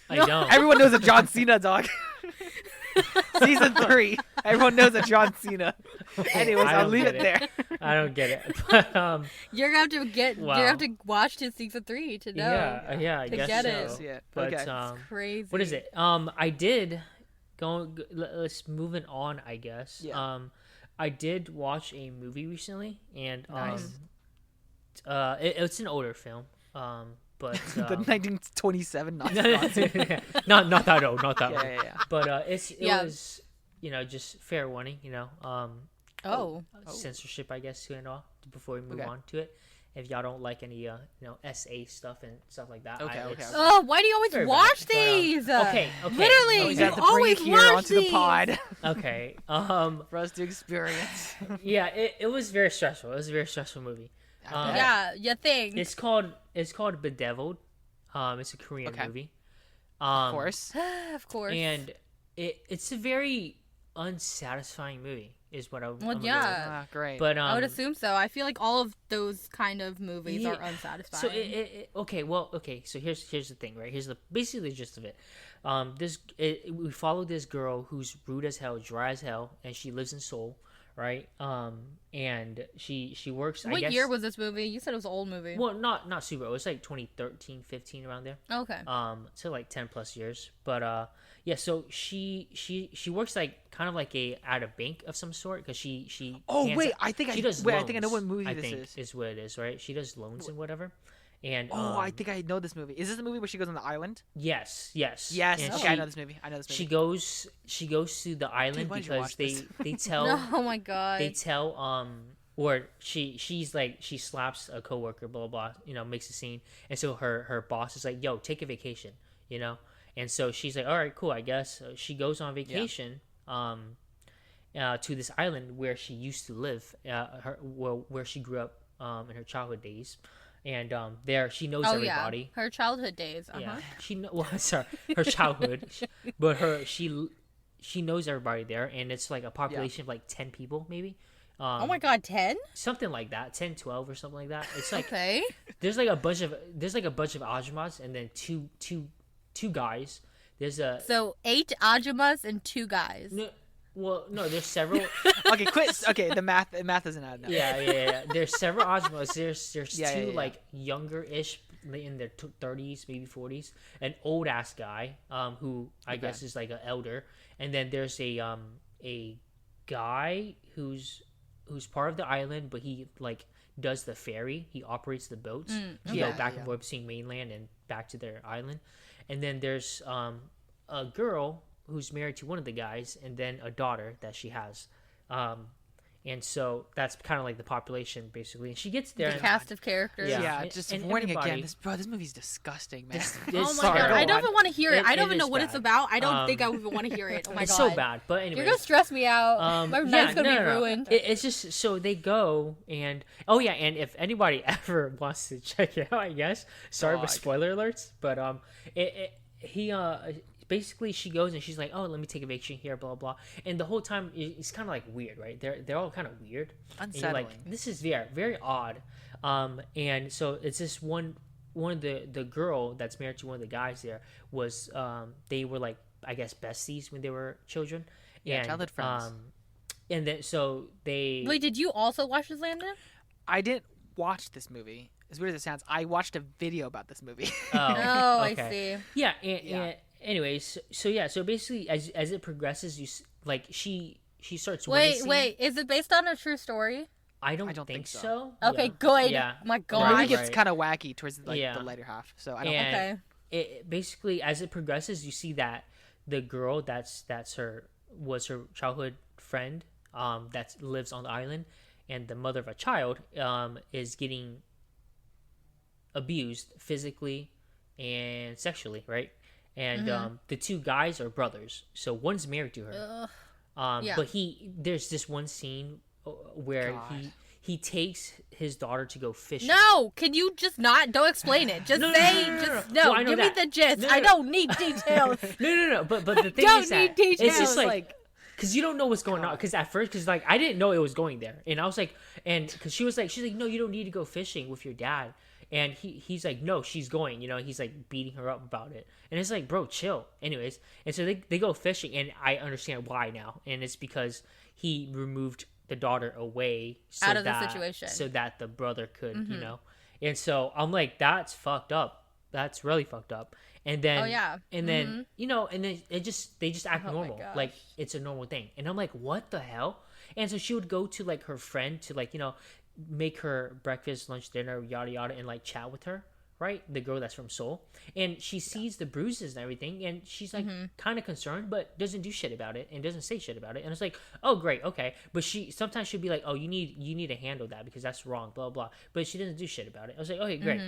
I don't. Everyone knows a John Cena, dog. Season 3. Everyone knows a John Cena. Anyways, I I'll don't leave get it there. I don't get it. But You're gonna have to You're Wow. gonna have to watch to season 3 to know. yeah, I To guess get so. it. See it. But Okay. Crazy. what is it? I did let's moving on, I guess. Yeah. I did watch a movie recently, and Nice. it's an older film. But The 1927 not nonsense. not that old, not that old. Yeah. But it Yeah. was just fair warning, Oh. censorship, I guess, to end off before we move Okay. on to it. If y'all don't like any SA stuff and stuff like that, Okay, okay, it's- okay. Oh, why do you always Very watch bad, but, these? okay. Literally, No, We you have to you bring always it here watch onto the these. pod Okay. for us to experience. Yeah, it was very stressful. It was a very stressful movie. Yeah, you think. It's called Bedeviled. It's a Korean Okay. movie. Of course. Of course. And it's a very unsatisfying movie, is what I'm Well, gonna yeah. go with. Ah, great. But I would assume so. I feel like all of those kind of movies are Yeah. unsatisfying. So so here's the thing, right? Here's basically the gist of it. We follow this girl who's rude as hell, dry as hell, and she lives in Seoul, right? And she works. I What guess, year was this movie? You said it was an old movie. Well, not super. It was like 2013, 15 around there. Okay. So like 10 plus years. But yeah. So she works like kind of like at a bank of some sort because she. Oh hands- wait, I think she I does wait. I think I know loans, what movie I this think is. what it is, right? She does loans and whatever. And Oh, I think I know this movie. Is this the movie where she goes on the island? yes. Yes. And Okay, I know this movie. I know this movie. She goes to the island why did you because watch they this? they tell No, oh my god. they tell or she's like she slaps a coworker, blah blah blah, makes a scene, and so her boss is like, yo, take a vacation, and so she's like, all right, cool, I guess. So she goes on vacation to this island where she used to live, where she grew up in her childhood days, and there she knows everybody. Yeah. Her childhood days. Yeah, sorry, her childhood, but she knows everybody there, and it's like a population of like 10 people maybe. Oh my god, 10? Something like that, 10, 12 or something like that. It's like Okay. there's like a bunch of Ajumas and then two guys. There's a So 8 Ajumas and 2 guys. no, there's several. Okay, quit. Okay, the math isn't out now. Yeah. There's several Ajumas. There's Yeah, two yeah. like younger-ish in their 30s, maybe 40s, an old ass guy who I guess is like an elder, and then there's a guy who's part of the island, but he like does the ferry. He operates the boats to go back and forth between mainland and back to their island. And then there's a girl who's married to one of the guys, and then a daughter that she has. And so that's kind of like the population, basically. And she gets there. The and- cast of characters. Yeah, And- just and warning everybody- again. This movie's disgusting, man. Oh my Sorry, god, go I don't on. even want to hear it. I don't It even know is what it's bad. about. I don't think I even want to hear it. Oh my it's god. so bad. But anyway, You're gonna stress me out. My night's gonna be ruined. It's just so they go and and if anybody ever wants to check it out, I guess. Sorry with Dog. spoiler alerts, but basically she goes and she's like, oh, let me take a vacation here, blah blah. And the whole time it's kind of like weird, right? They're all kind of weird. And you're Unsettling. like, this is very very odd. And so it's this one of the girl that's married to one of the guys there was they were like, I guess, besties when they were children. Yeah, And, childhood friends. And then so they Wait, did you also watch this, Landon? I didn't watch this movie. as weird as it sounds, I watched a video about this movie. Oh, okay. I see. Yeah, and anyways, so basically, as it progresses, she starts. Wait, is it based on a true story? I don't think so. Okay, Yeah. good. Yeah. My The God. movie gets kind of wacky towards the later half, so I don't. And Okay. it basically, as it progresses, you see that the girl was her childhood friend, that lives on the island, and the mother of a child, is getting abused physically and sexually, right? And the two guys are brothers, so one's married to her. Yeah. But there's this one scene where God. he takes his daughter to go fishing. No, can you just don't explain it? Just No, say, no. just Well, I know give that. me the gist. No. I don't need details. No. But the thing Don't is that need details. it's just like, because you don't know what's going on. Because at first, like, I didn't know it was going there, and I was like, and because she's like, no, you don't need to go fishing with your dad. And he's like, no, she's going. He's like beating her up about it. And it's like, bro, chill. Anyways, and so they go fishing, and I understand why now. And it's because he removed the daughter away Out of the situation. so that the brother could, And so I'm like, that's fucked up. That's really fucked up. And then, and then they just act normal, gosh. like it's a normal thing. And I'm like, what the hell? And so she would go to like her friend to like make her breakfast, lunch, dinner, yada yada, and like chat with her, right? The girl that's from Seoul, and she sees the bruises and everything, and she's like kind of concerned, but doesn't do shit about it and doesn't say shit about it. And it's like, oh great, okay. But sometimes she'll be like, oh, you need to handle that because that's wrong, blah blah. But she doesn't do shit about it. I was like, okay, great.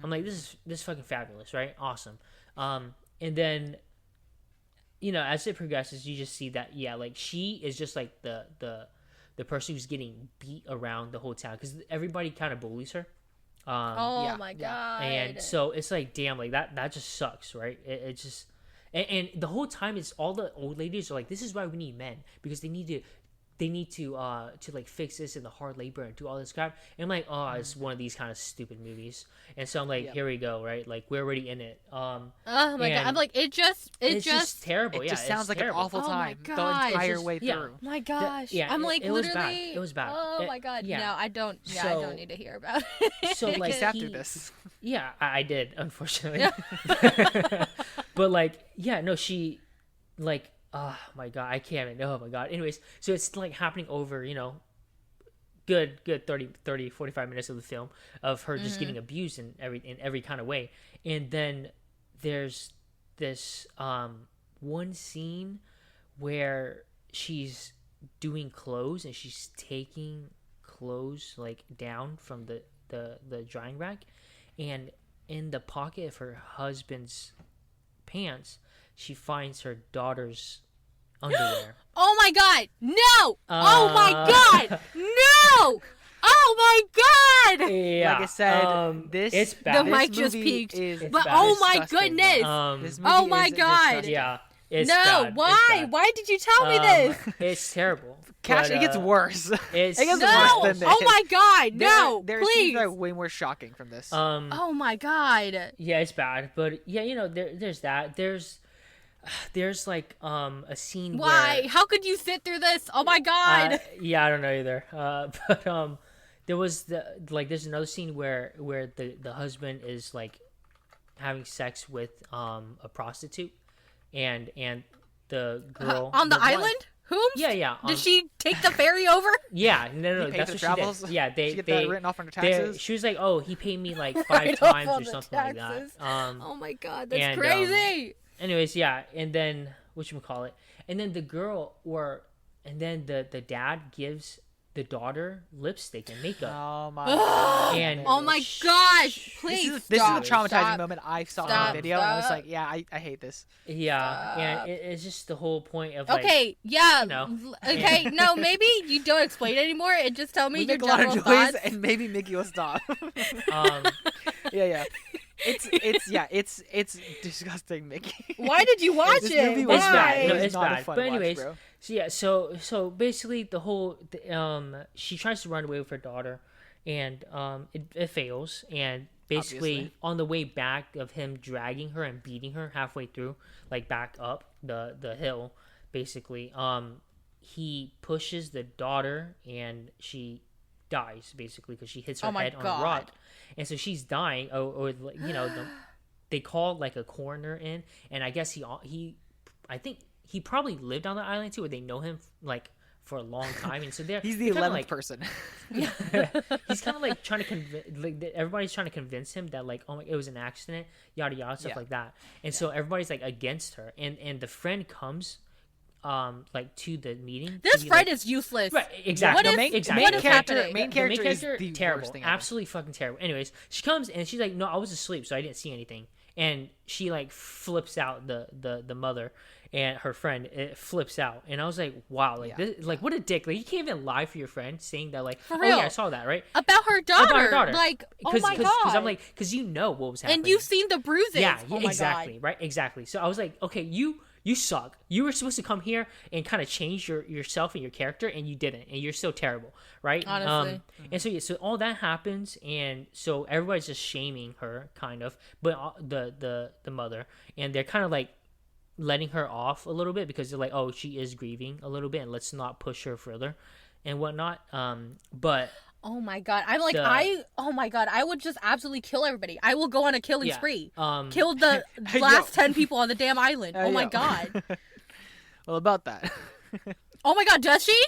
I'm like, this is fucking fabulous, right? Awesome. And then as it progresses, you just see that like she is just like the person who's getting beat around the whole town because everybody kind of bullies her. My God. And so it's like, damn, like that just sucks, right? It just and the whole time it's all the old ladies are like, this is why we need men, because they need to like fix this and the hard labor and do all this crap. And I'm like, oh, it's one of these kind of stupid movies. And so I'm like, here we go, right? Like we're already in it. Oh my God. I'm like, it's just terrible. It just sounds like an awful time the entire way through. My gosh. Yeah, I'm like, it was literally. bad. It was bad. Oh my God. Yeah. No, I don't. Yeah, So- I don't need to hear about it. So like After this. Yeah, I did, unfortunately. But like, yeah, no, she like, oh my God, I can't even, oh my God. Anyways, so it's like happening over, good 30, 45 minutes of the film of her just getting abused in every kind of way. And then there's this one scene where she's doing clothes and she's taking clothes like down from the drying rack, and in the pocket of her husband's pants she finds her daughter's underwear. Oh my God. No. Oh my God. No. Oh my God. Yeah, Like I said, it's bad. The mic just movie peaked. is But bad. oh my disgusting. goodness. This movie Oh my is God. disgusting. Yeah, it's No. bad. It's Why? bad. Why did you tell me this? It's terrible. Cash, But, it gets worse. It's It gets No. worse than this. Oh my God. No. There are scenes Please. that are way more shocking from this. Oh my God. Yeah, it's bad. But yeah, there's that. There's like a scene Why? where How could you sit through this? Oh my God. yeah, I don't know either. But there was there's another scene where the husband is like having sex with a prostitute, and the girl On the wife- island? Whom? Yeah. Did she take the ferry over? Yeah, no, He paid that's for what travels? she did. Yeah, Did you get that written off on her they- taxes? She was like, oh, he paid me like 5 Write off times all or the something like that. taxes. Oh my God, that's and, crazy. Anyways, yeah, and then whatchamacallit, and then the girl and then the dad gives the daughter lipstick and makeup. Oh my God. And Oh my gosh, please This is stop. a traumatizing Stop. moment I saw in Stop. the video, and I was Stop. like, yeah, I hate this. Yeah, and it's just the whole point of like, Okay, yeah. you know. Okay, no, maybe you don't explain it anymore and just tell me We your make a lot general of noise, thoughts. and maybe Mickey will stop. um, yeah. It's disgusting, Mickey. Why did you watch This it? movie was It's Why? bad. No, It was it's not a bad. fun But watch, anyways, bro. so yeah, so basically the whole she tries to run away with her daughter, and it fails, and basically Obviously. on the way back of him dragging her and beating her halfway through, like back up the hill, basically he pushes the daughter and she dies basically because she hits her Oh my head on God. a rock, and so she's dying. Or you know, they call like a coroner in, and I guess I think he probably lived on the island too, or they know him like for a long time, and so he's the 11th person. He's kind of like trying to convince, like everybody's trying to convince him that like, oh my, it was an accident, yada yada, stuff like that, and so everybody's like against her, and the friend comes like to the meeting. This friend like, is useless. Right, exactly. What is happening? Main character is the the terrible, worst thing ever. absolutely fucking terrible. Anyways, she comes and she's like, no, I was asleep, so I didn't see anything. And she like flips out the mother and her friend. It flips out, and I was like, wow, like this, like what a dick. Like you can't even lie for your friend saying that like, For real. oh yeah, I saw that, right? About her daughter. About her daughter. Like, oh my God. Because I'm like, because you know what was happening. And you've seen the bruises. Yeah, oh my exactly, God. right, exactly. So I was like, okay, you suck. You were supposed to come here and kind of change yourself and your character, and you didn't, and you're still terrible, right? Honestly. And so so all that happens, and so everybody's just shaming her, kind of, but the mother, and they're kind of like letting her off a little bit because they're like, oh, she is grieving a little bit, and let's not push her further, and whatnot. But. Oh my God. I'm like, oh my God. I would just absolutely kill everybody. I will go on a killing spree. Kill the last 10 people on the damn island. Oh my God. Well, about that. Oh my God. Does she?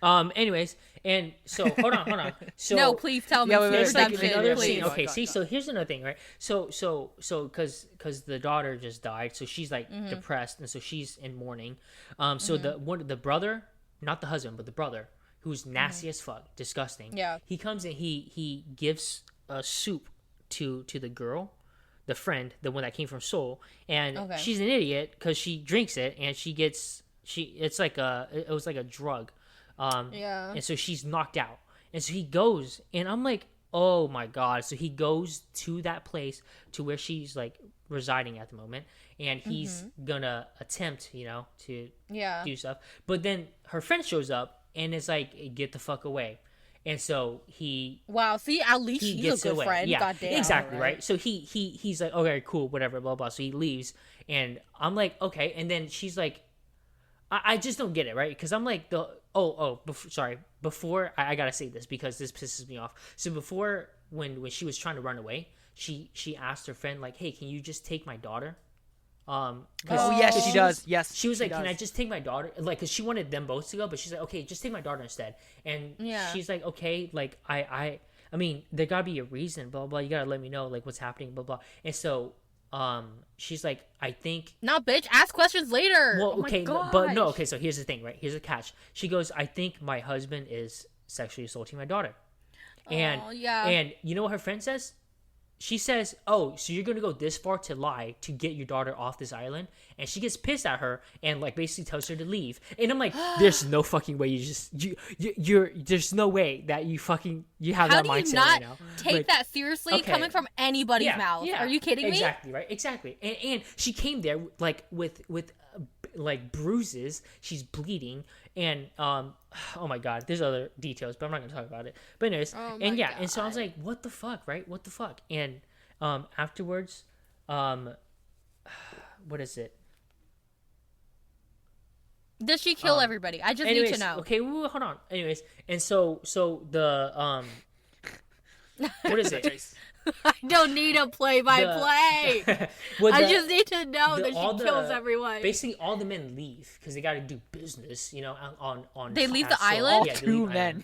Anyways, and so hold on. So no, please tell me. Yeah, wait, there's like Redemption, another please. scene. Okay, Go, see, go. so here's another thing, right? So because the daughter just died, so she's like depressed, and so she's in mourning. So the brother, not the husband, but the brother, who's nasty as fuck, disgusting. Yeah. He comes and he gives a soup to the girl, the friend, the one that came from Seoul, and she's an idiot because she drinks it and it was like a drug. And so she's knocked out, and so he goes, and I'm like, oh my God. So he goes to that place to where she's like residing at the moment, and he's gonna attempt, to do stuff, but then her friend shows up and it's like, get the fuck away. And so wow, see, at least he she's gets a good away. friend. Yeah, Goddamn, exactly, right? So he's like, okay, cool, whatever, blah blah. So he leaves, and I'm like, okay, and then she's like, I just don't get it, right? Because I'm like, before I gotta say this because this pisses me off. So before, when she was trying to run away, she asked her friend like, hey, can you just take my daughter? Yes, she does. Yes, she was like, can I just take my daughter? Like, because she wanted them both to go, but she's like, okay, just take my daughter instead. And she's like, okay, like I mean, there gotta be a reason, blah blah. You gotta let me know like what's happening, blah blah. And so she's like, I think. Nah, bitch, ask questions later. Well, oh okay, but no, okay. So here's the thing, right? Here's the catch. She goes, I think my husband is sexually assaulting my daughter. And you know what her friend says? She says, oh, so you're going to go this far to lie to get your daughter off this island? And she gets pissed at her and like basically tells her to leave. And I'm like, there's no fucking way you're there's no way that you have that mindset right now. How do you not take that seriously coming from anybody's mouth? Yeah, Are you kidding me? Exactly, right? Exactly. And she came there like with like bruises. She's bleeding. And oh my God, there's other details, but I'm not gonna talk about it. But anyways, and so I was like, what the fuck, right? What the fuck? And afterwards, what is it? Does she kill everybody? I just need to know. Okay, hold on. Anyways, and so the what is it? I don't need a play-by-play. I just need to know that she kills everyone. Basically, all the men leave because they got to do business. On they leave the island. All two men.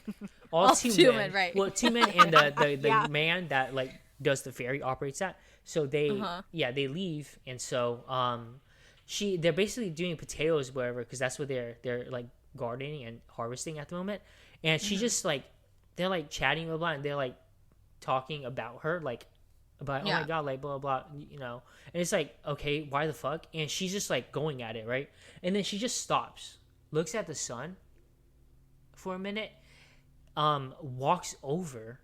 All two men, right? Well, 2 men and the man that like does the ferry operates that. So they they leave, and so they're basically doing potatoes wherever because that's what they're like gardening and harvesting at the moment. And she just like they're like chatting blah blah, and they're like talking about her like about oh my God, like blah blah, and it's like, okay, why the fuck? And she's just like going at it, right? And then she just stops, looks at the sun for a minute, walks over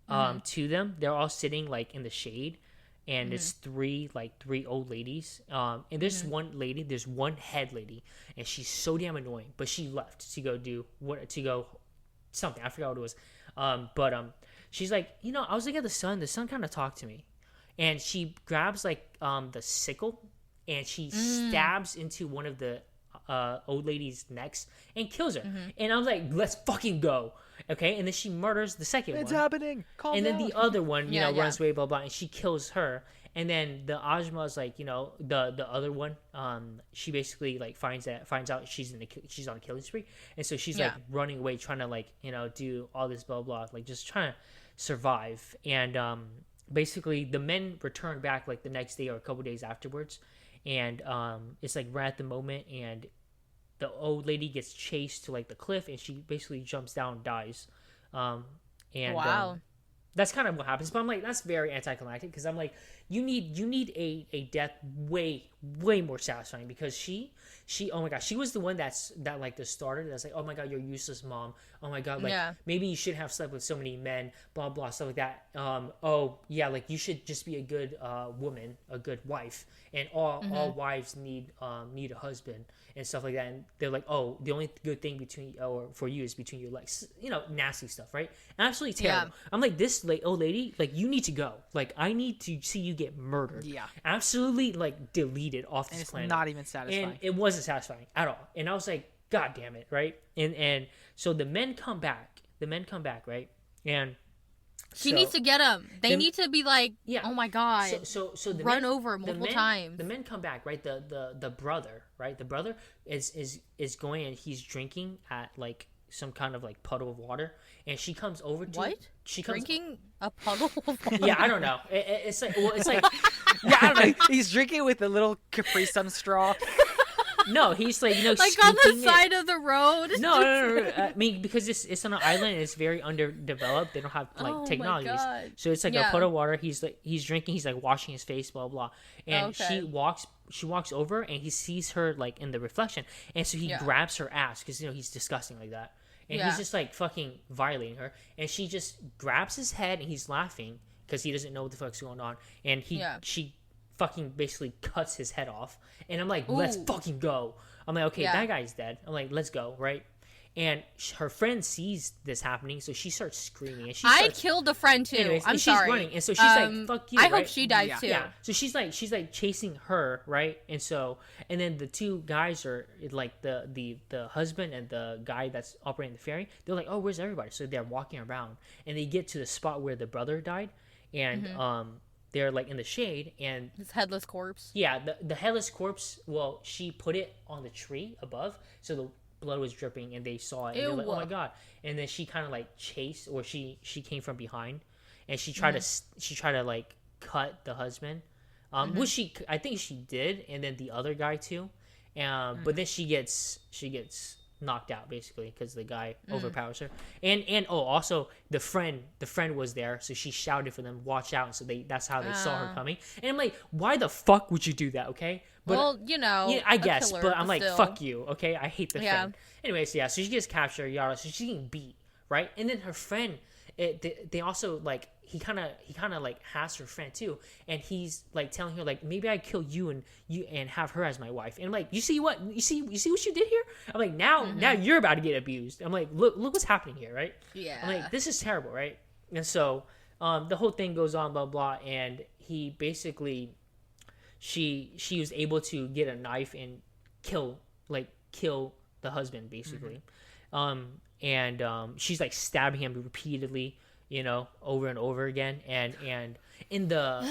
to them. They're all sitting like in the shade, and it's three old ladies, and there's there's one head lady, and she's so damn annoying, but she left to go something, I forgot what it was, but she's like, I was looking at the sun kind of talked to me. And she grabs like the sickle and she stabs into one of the old lady's necks and kills her. And I was like, let's fucking go. Okay, and then she murders the second It's one. happening. Calm And down. then the other one, Yeah, yeah. runs away, blah blah, and she kills her. And then the Ajma's like, the other one, she basically like finds out she's on a killing spree, and so she's like running away, trying to like do all this blah blah, like just trying to survive. And basically the men return back like the next day or a couple days afterwards, and it's like right at the moment, and the old lady gets chased to like the cliff, and she basically jumps down and dies. And Wow. that's kind of what happens. But I'm like, that's very anticlimactic, because I'm like, you need a death way more satisfying, because she oh my god, she was the one that like the starter that's like, oh my god, you're useless, mom. Oh my god, like maybe you shouldn't have slept with so many men, blah blah, stuff like that. Oh yeah, like you should just be a good woman, a good wife, and all wives need a husband and stuff like that. And they're like, oh, the only good thing for you is between your legs, nasty stuff, right? Absolutely terrible. I'm like, this old lady, like, you need to go. Like, I need to see you get murdered. Yeah. Absolutely, like, deleted off this It's planet. not even satisfying. And it wasn't satisfying at all. And I was like, god damn it, right? And so the men come back, right? And She needs to get him. They need to be like, oh my god. So the run over multiple times. The men come back, right? The brother, right? The brother is going, and he's drinking at like some kind of like puddle of water, and she comes over to what? She comes drinking a puddle of water. Yeah, I don't know. It's like yeah, I don't know. He's drinking with a little Capri Sun straw. No, he's like, like on the side of the road. No. I mean, because it's on an island and it's very underdeveloped. They don't have like technologies, so it's like a pot of water. He's drinking. He's like washing his face, blah blah. And she walks over, and he sees her like in the reflection, and so he grabs her ass, because he's disgusting like that, and he's just like fucking violating her, and she just grabs his head, and he's laughing because he doesn't know what the fuck's going on, and she fucking basically cuts his head off. And I'm like, let's fucking go. I'm like, okay, that guy's dead. I'm like, let's go, right? And her friend sees this happening, so she starts screaming. And I killed a friend too. Anyways, I'm and sorry. She's running, and so she's like, "Fuck you!" I right? hope she dies too. Yeah. So she's like chasing her, right? And so, and then the two guys are like the husband and the guy that's operating the ferry. They're like, "Oh, where's everybody?" So they're walking around, and they get to the spot where the brother died, and they're like in the shade, and his headless corpse. Yeah, the headless corpse. Well, she put it on the tree above, so the blood was dripping, and they saw it, and they're like, "Oh my god!" And then she kind of like chased, or she came from behind, and she tried to like cut the husband, which I think she did, and then the other guy too, but then she gets knocked out basically because the guy overpowers her, and also the friend was there, so she shouted for them, watch out, and so that's how they saw her coming. And I'm like, why the fuck would you do that? Okay, but well, I guess, killer, but I'm like, still. fuck you, okay? I hate the friend. Anyways, so she gets captured, yada, so she's getting beat, right? And then her friend, they also like, he kind of like has her friend too, and he's like telling her like, maybe I'd kill you and have her as my wife. And I'm like, you see what you did here? I'm like, now you're about to get abused. I'm like, look what's happening here, right? Yeah. I'm like, this is terrible, right? And so the whole thing goes on, blah blah, and he basically, she was able to get a knife and kill the husband basically. And she's like stabbing him repeatedly, over and over again, and in the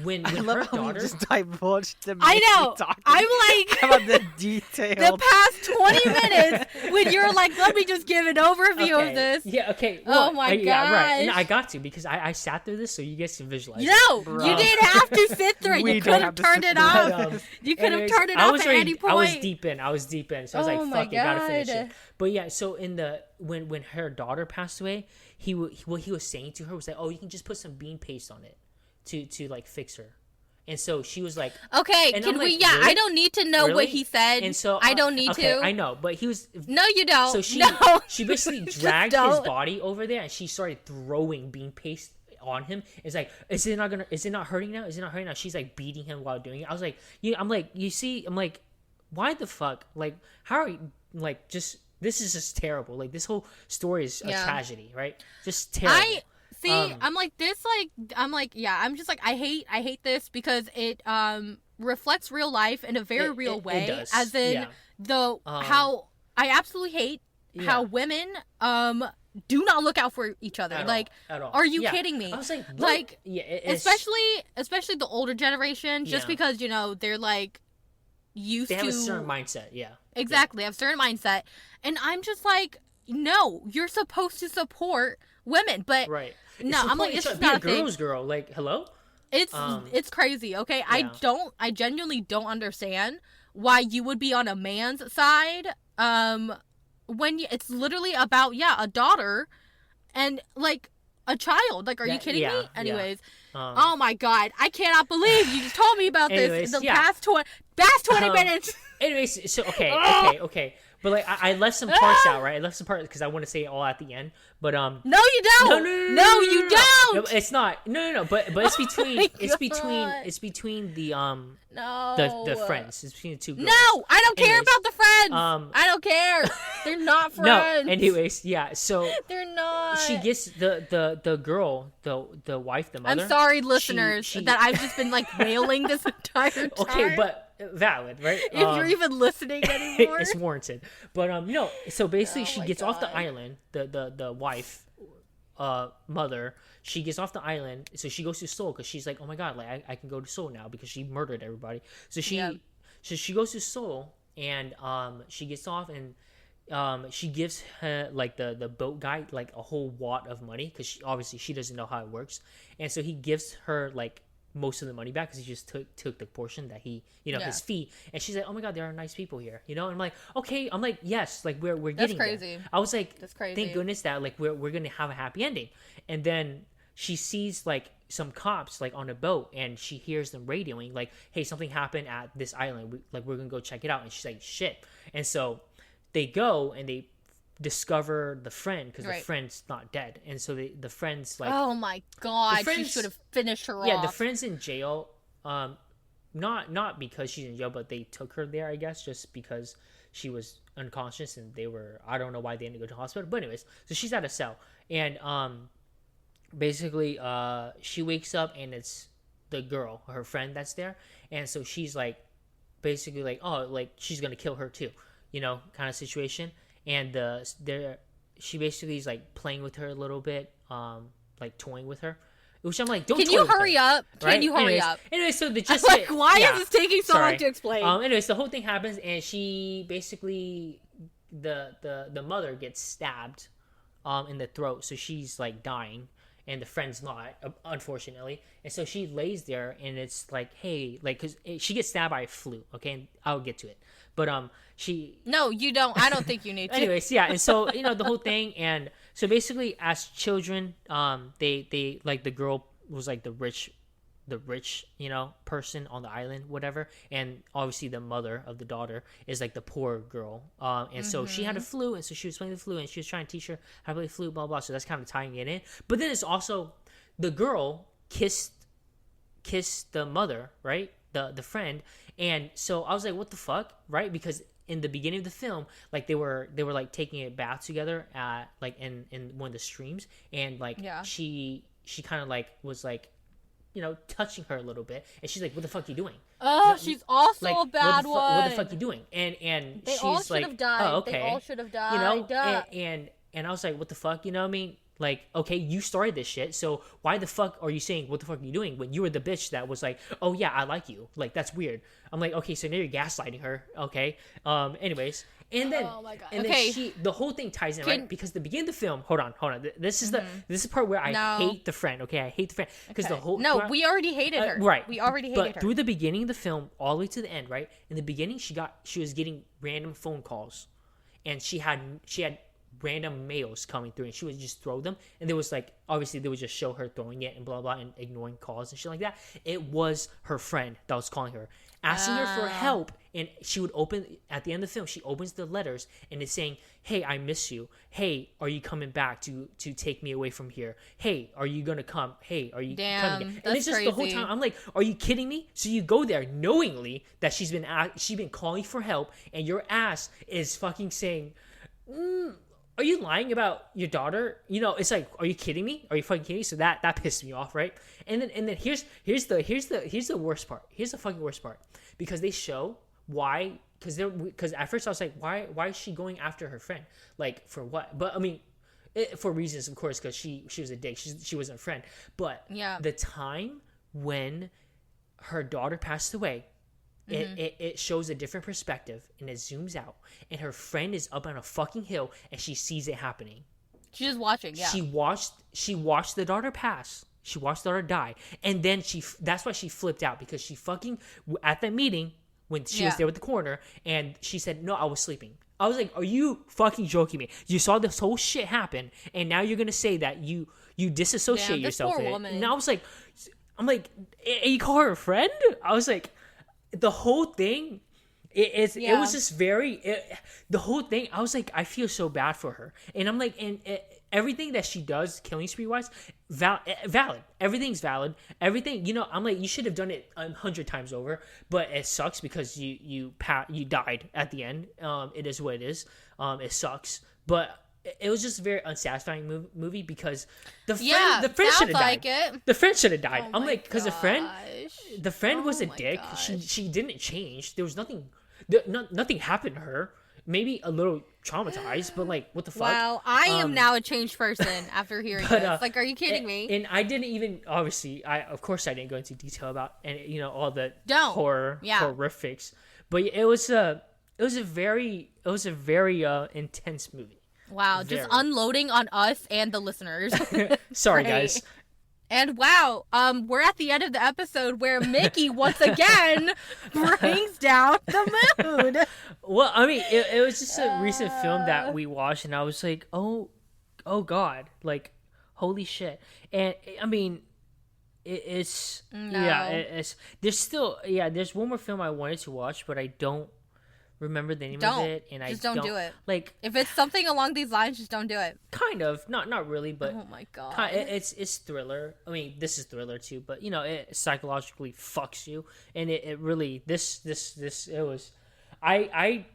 when her daughter just divulged to me. I know. I'm like about the details. The past 20 minutes when you're like, let me just give an overview of this. Yeah. Okay. Well, oh my god. Yeah. Right. No, I got to, because I sat through this so you guys can visualize. No, it. You didn't have to sit through it. You could have turned it off. You could have turned it off at any point. I was deep in. So I was like, fuck it, gotta finish it. But yeah, so in the when her daughter passed away, what he was saying to her was like, oh, you can just put some bean paste on it to like fix her. And so she was like, okay, can we? Like, yeah, really? I don't need to know what he said. And so I don't need to. I know, but he was. No, you don't. So she basically dragged his body over there, and she started throwing bean paste on him. It's like, is it not hurting now? Is it not hurting now? She's like beating him while doing it. I was like, I'm like, why the fuck? Like, how are you? Like, just, this is just terrible. Like, this whole story is a tragedy, right? Just terrible. I'm just like, I hate this because it reflects real life in a very real way. It does. As in how I absolutely hate how women do not look out for each other. At all. Are you kidding me? I was like, what? Like, yeah, especially the older generation, just because, you know, they're like used to. They have a certain mindset. Yeah. Exactly. They have a certain mindset. And I'm just like, no, you're supposed to support women. But right. No, I'm like, it's just not a girl's thing. girl. Like, hello? It's crazy, okay? Yeah. I genuinely don't understand why you would be on a man's side when it's literally about a daughter and like a child. Like, are you kidding me? Anyways, oh my god, I cannot believe you just told me about this in the past 20 minutes. Anyways, so okay. But like I left some parts out, right? I left some parts because I want to say it all at the end. But no, you don't. No, you don't. No, it's not. No. But it's between it's between the the friends. It's between the two girls. No, I don't care about the friends. I don't care. They're not friends. No. Anyways, yeah. So they're not. She gets the girl, the wife, the mother. I'm sorry, listeners, that I've just been like wailing this entire time. Okay, but valid, right? If you're even listening anymore, it's warranted. But no, so basically she gets off the island, the wife, mother, she gets off the island, so she goes to Seoul because she's like, oh my god, like I can go to Seoul now because she murdered everybody. So she goes to Seoul and she gets off and she gives her like the boat guy like a whole wad of money because obviously she doesn't know how it works, and so he gives her like most of the money back because he just took the portion that he, his fee. And she's like, oh my god, there are nice people here, and I'm like, okay, I'm like, yes, like we're getting That's crazy. there. I was like, that's crazy. Thank goodness that like we're gonna have a happy ending. And then she sees like some cops like on a boat, and she hears them radioing like, hey, something happened at this island, we're gonna go check it out. And she's like, shit. And so they go and they discover the friend because the friend's not dead, and so the friend's like, oh my god, she should have finished her off. The friend's in jail, not because she's in jail, but they took her there, I guess, just because she was unconscious and they were, I don't know why they didn't go to the hospital, but anyways, so she's at a cell, and basically she wakes up and it's the girl, her friend, that's there. And so she's like basically like, oh, like she's gonna kill her too, kind of situation. And she basically is like playing with her a little bit, like toying with her, which I'm like, don't. Can you hurry up? Can you hurry up? Anyway, so the gist. Like, why is this taking so long to explain? Anyways, the whole thing happens, and she basically the mother gets stabbed, in the throat, so she's like dying, and the friend's not, unfortunately. And so she lays there, and it's like, hey, like, because she gets stabbed by a flute. Okay, and I'll get to it. But No, you don't. I don't think you need to. Anyways, yeah, and so the whole thing, and so basically as children, they like the girl was like the rich, person on the island, whatever, and obviously the mother of the daughter is like the poor girl, and so she had a flute, and so she was playing the flute, and she was trying to teach her how to play the flute, blah blah. So that's kind of tying it in. But then it's also the girl kissed the mother, right? The friend. And so I was like, what the fuck, right? Because in the beginning of the film, like they were like taking a bath together at like in one of the streams, and like she kind of like was like, touching her a little bit, and she's like, what the fuck are you doing? Oh, she's also like, a bad one. What the fuck are you doing? And they she's all should like, have died. oh, okay. They all should have died. And I was like, what the fuck? I mean, like, okay, you started this shit, so why the fuck are you saying what the fuck are you doing when you were the bitch that was like, oh yeah, I like you? Like, that's weird. I'm like, okay, so now you're gaslighting her. Okay. Anyways, and then oh my god. And then the whole thing ties in, right? Because the beginning of the film, hold on. This is the part where I hate the friend. Okay, I hate the friend because the whole we already hated her. Right. We already hated her. But through the beginning of the film all the way to the end, right? In the beginning, she was getting random phone calls, and she had random mails coming through, and she would just throw them, and there was like, obviously they would just show her throwing it and blah blah and ignoring calls and shit like that. It was her friend that was calling her, asking her for help, and she would open at the end of the film, she opens the letters and it's saying, hey, I miss you, hey, are you coming back to take me away from here, hey, are you gonna come, hey, are you coming again? And it's just crazy. The whole time I'm like, are you kidding me? So you go there knowingly that she's been calling for help, and your ass is fucking saying, are you lying about your daughter? It's like, are you kidding me? Are you fucking kidding me? So that pissed me off, right? And then here's the worst part. Here's the fucking worst part, because they show why. Because at first I was like, why is she going after her friend? Like, for what? But I mean, for reasons, of course, because she was a dick. She wasn't a friend. But the time when her daughter passed away, it shows a different perspective, and it zooms out, and her friend is up on a fucking hill, and she sees it happening. She's just watching. Yeah. She watched the daughter pass. She watched the daughter die, and then that's why she flipped out, because she fucking at that meeting when she was there with the coroner, and she said, "No, I was sleeping." I was like, "Are you fucking joking me? You saw this whole shit happen, and now you're gonna say that you disassociate yourself with it?" And I was like, "I'm like, you call her a friend?" I was like, the whole thing. It was just the whole thing. I was like, I feel so bad for her, and I'm like, and everything that she does, killing spree wise, valid. Everything's valid. Everything, I'm like, you should have done it 100 times over, but it sucks because you died at the end. It is what it is. It sucks, but it was just a very unsatisfying movie because the friend should have died. The friend should have died. I'm like, because the friend was a dick. She didn't change. There was nothing. Nothing happened to her. Maybe a little traumatized, but like, what the fuck? Wow, I am now a changed person after hearing this. Like, are you kidding me? And I didn't even, obviously, of course I didn't go into detail about all the horrifics, but it was a very intense movie. Wow, just unloading on us and the listeners. Sorry, guys. And wow, we're at the end of the episode where Mickey once again brings down the mood. Well, I mean, it was just a recent film that we watched, and I was like, oh God, like, holy shit. And I mean, it's there's one more film I wanted to watch, but I don't remember the name of it, and don't do it. Like, if it's something along these lines, just don't do it. Kind of, not really, but oh my god, it's thriller. I mean, this is thriller too, but it psychologically fucks you, and it really it was. I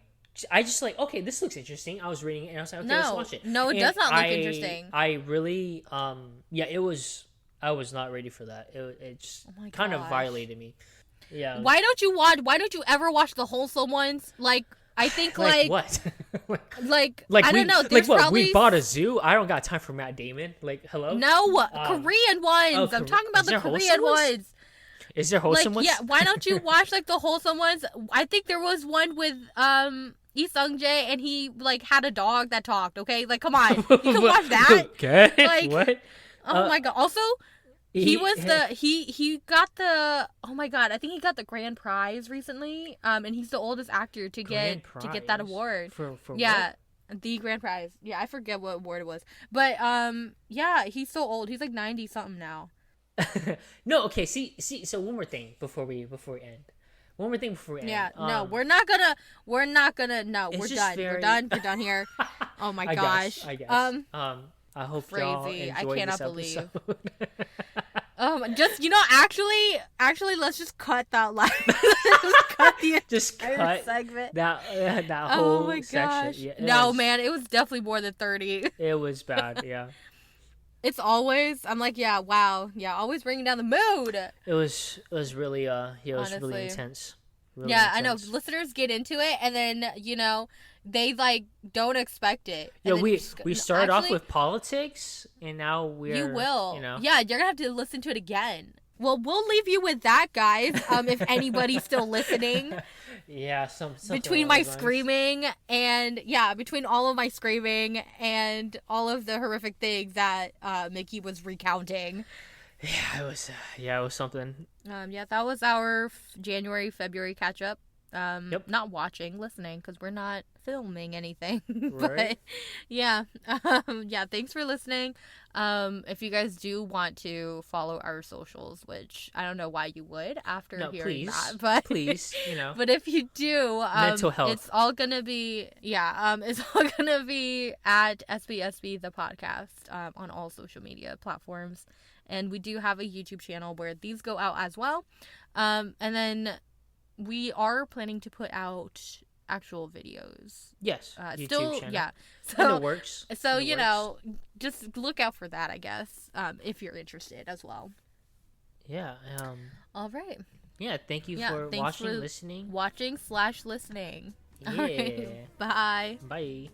just like, okay, this looks interesting. I was reading it, and I was like, okay, let's watch it. No, it does not look interesting. I really it was. I was not ready for that. It just kind of violated me. Yeah. Why don't you ever watch the wholesome ones? Like, I think like what? like I don't know. There's what? Probably... We bought a zoo. I don't got time for Matt Damon. Like, hello? No, Korean ones. I'm talking about the Korean ones. Is there wholesome ones? Yeah. Why don't you watch like the wholesome ones? I think there was one with Lee Sung Jae, and he like had a dog that talked. Okay, like, come on, you can watch that. Okay. Like, what? Oh my god. Also, he got the, oh my god, I think he got the grand prize recently. And he's the oldest actor to get that award. For yeah, what? The grand prize. Yeah, I forget what award it was. But yeah, he's so old. He's like 90 something now. No, okay, see, so one more thing before we end. One more thing before we end. Yeah, no, we're not gonna we're done. We're done here. Oh my gosh. I guess. I hope crazy. Y'all enjoyed I cannot this episode. believe. Just actually, let's just cut that line. just cut segment. That whole oh my gosh. section. Yeah, no, man, it was definitely more than 30. It was bad. Yeah. It's always. I'm like, yeah, wow, yeah, always bringing down the mood. It was really it was really intense. Really intense. I know. Listeners get into it, and then they like don't expect it. Yeah, we started off with politics, and now we're. You will. Yeah, you're gonna have to listen to it again. Well, we'll leave you with that, guys. If anybody's still listening. Yeah, between my screaming and between all of my screaming and all of the horrific things that Mickey was recounting. Yeah, it was something. That was our January, February catch up. Yep. Not watching, listening, because we're not filming anything. Right. But thanks for listening. If you guys do want to follow our socials, which I don't know why you would after hearing that, but please, But if you do, mental health. It's all gonna be it's all gonna be at SBSB the podcast on all social media platforms, and we do have a YouTube channel where these go out as well, and then we are planning to put out actual videos. Yes. Still, channel. yeah. So in the works. So just look out for that, I guess. If you're interested as well. Yeah. All right. Yeah. Thank you for listening. Watching/listening. Yeah. All right, bye. Bye.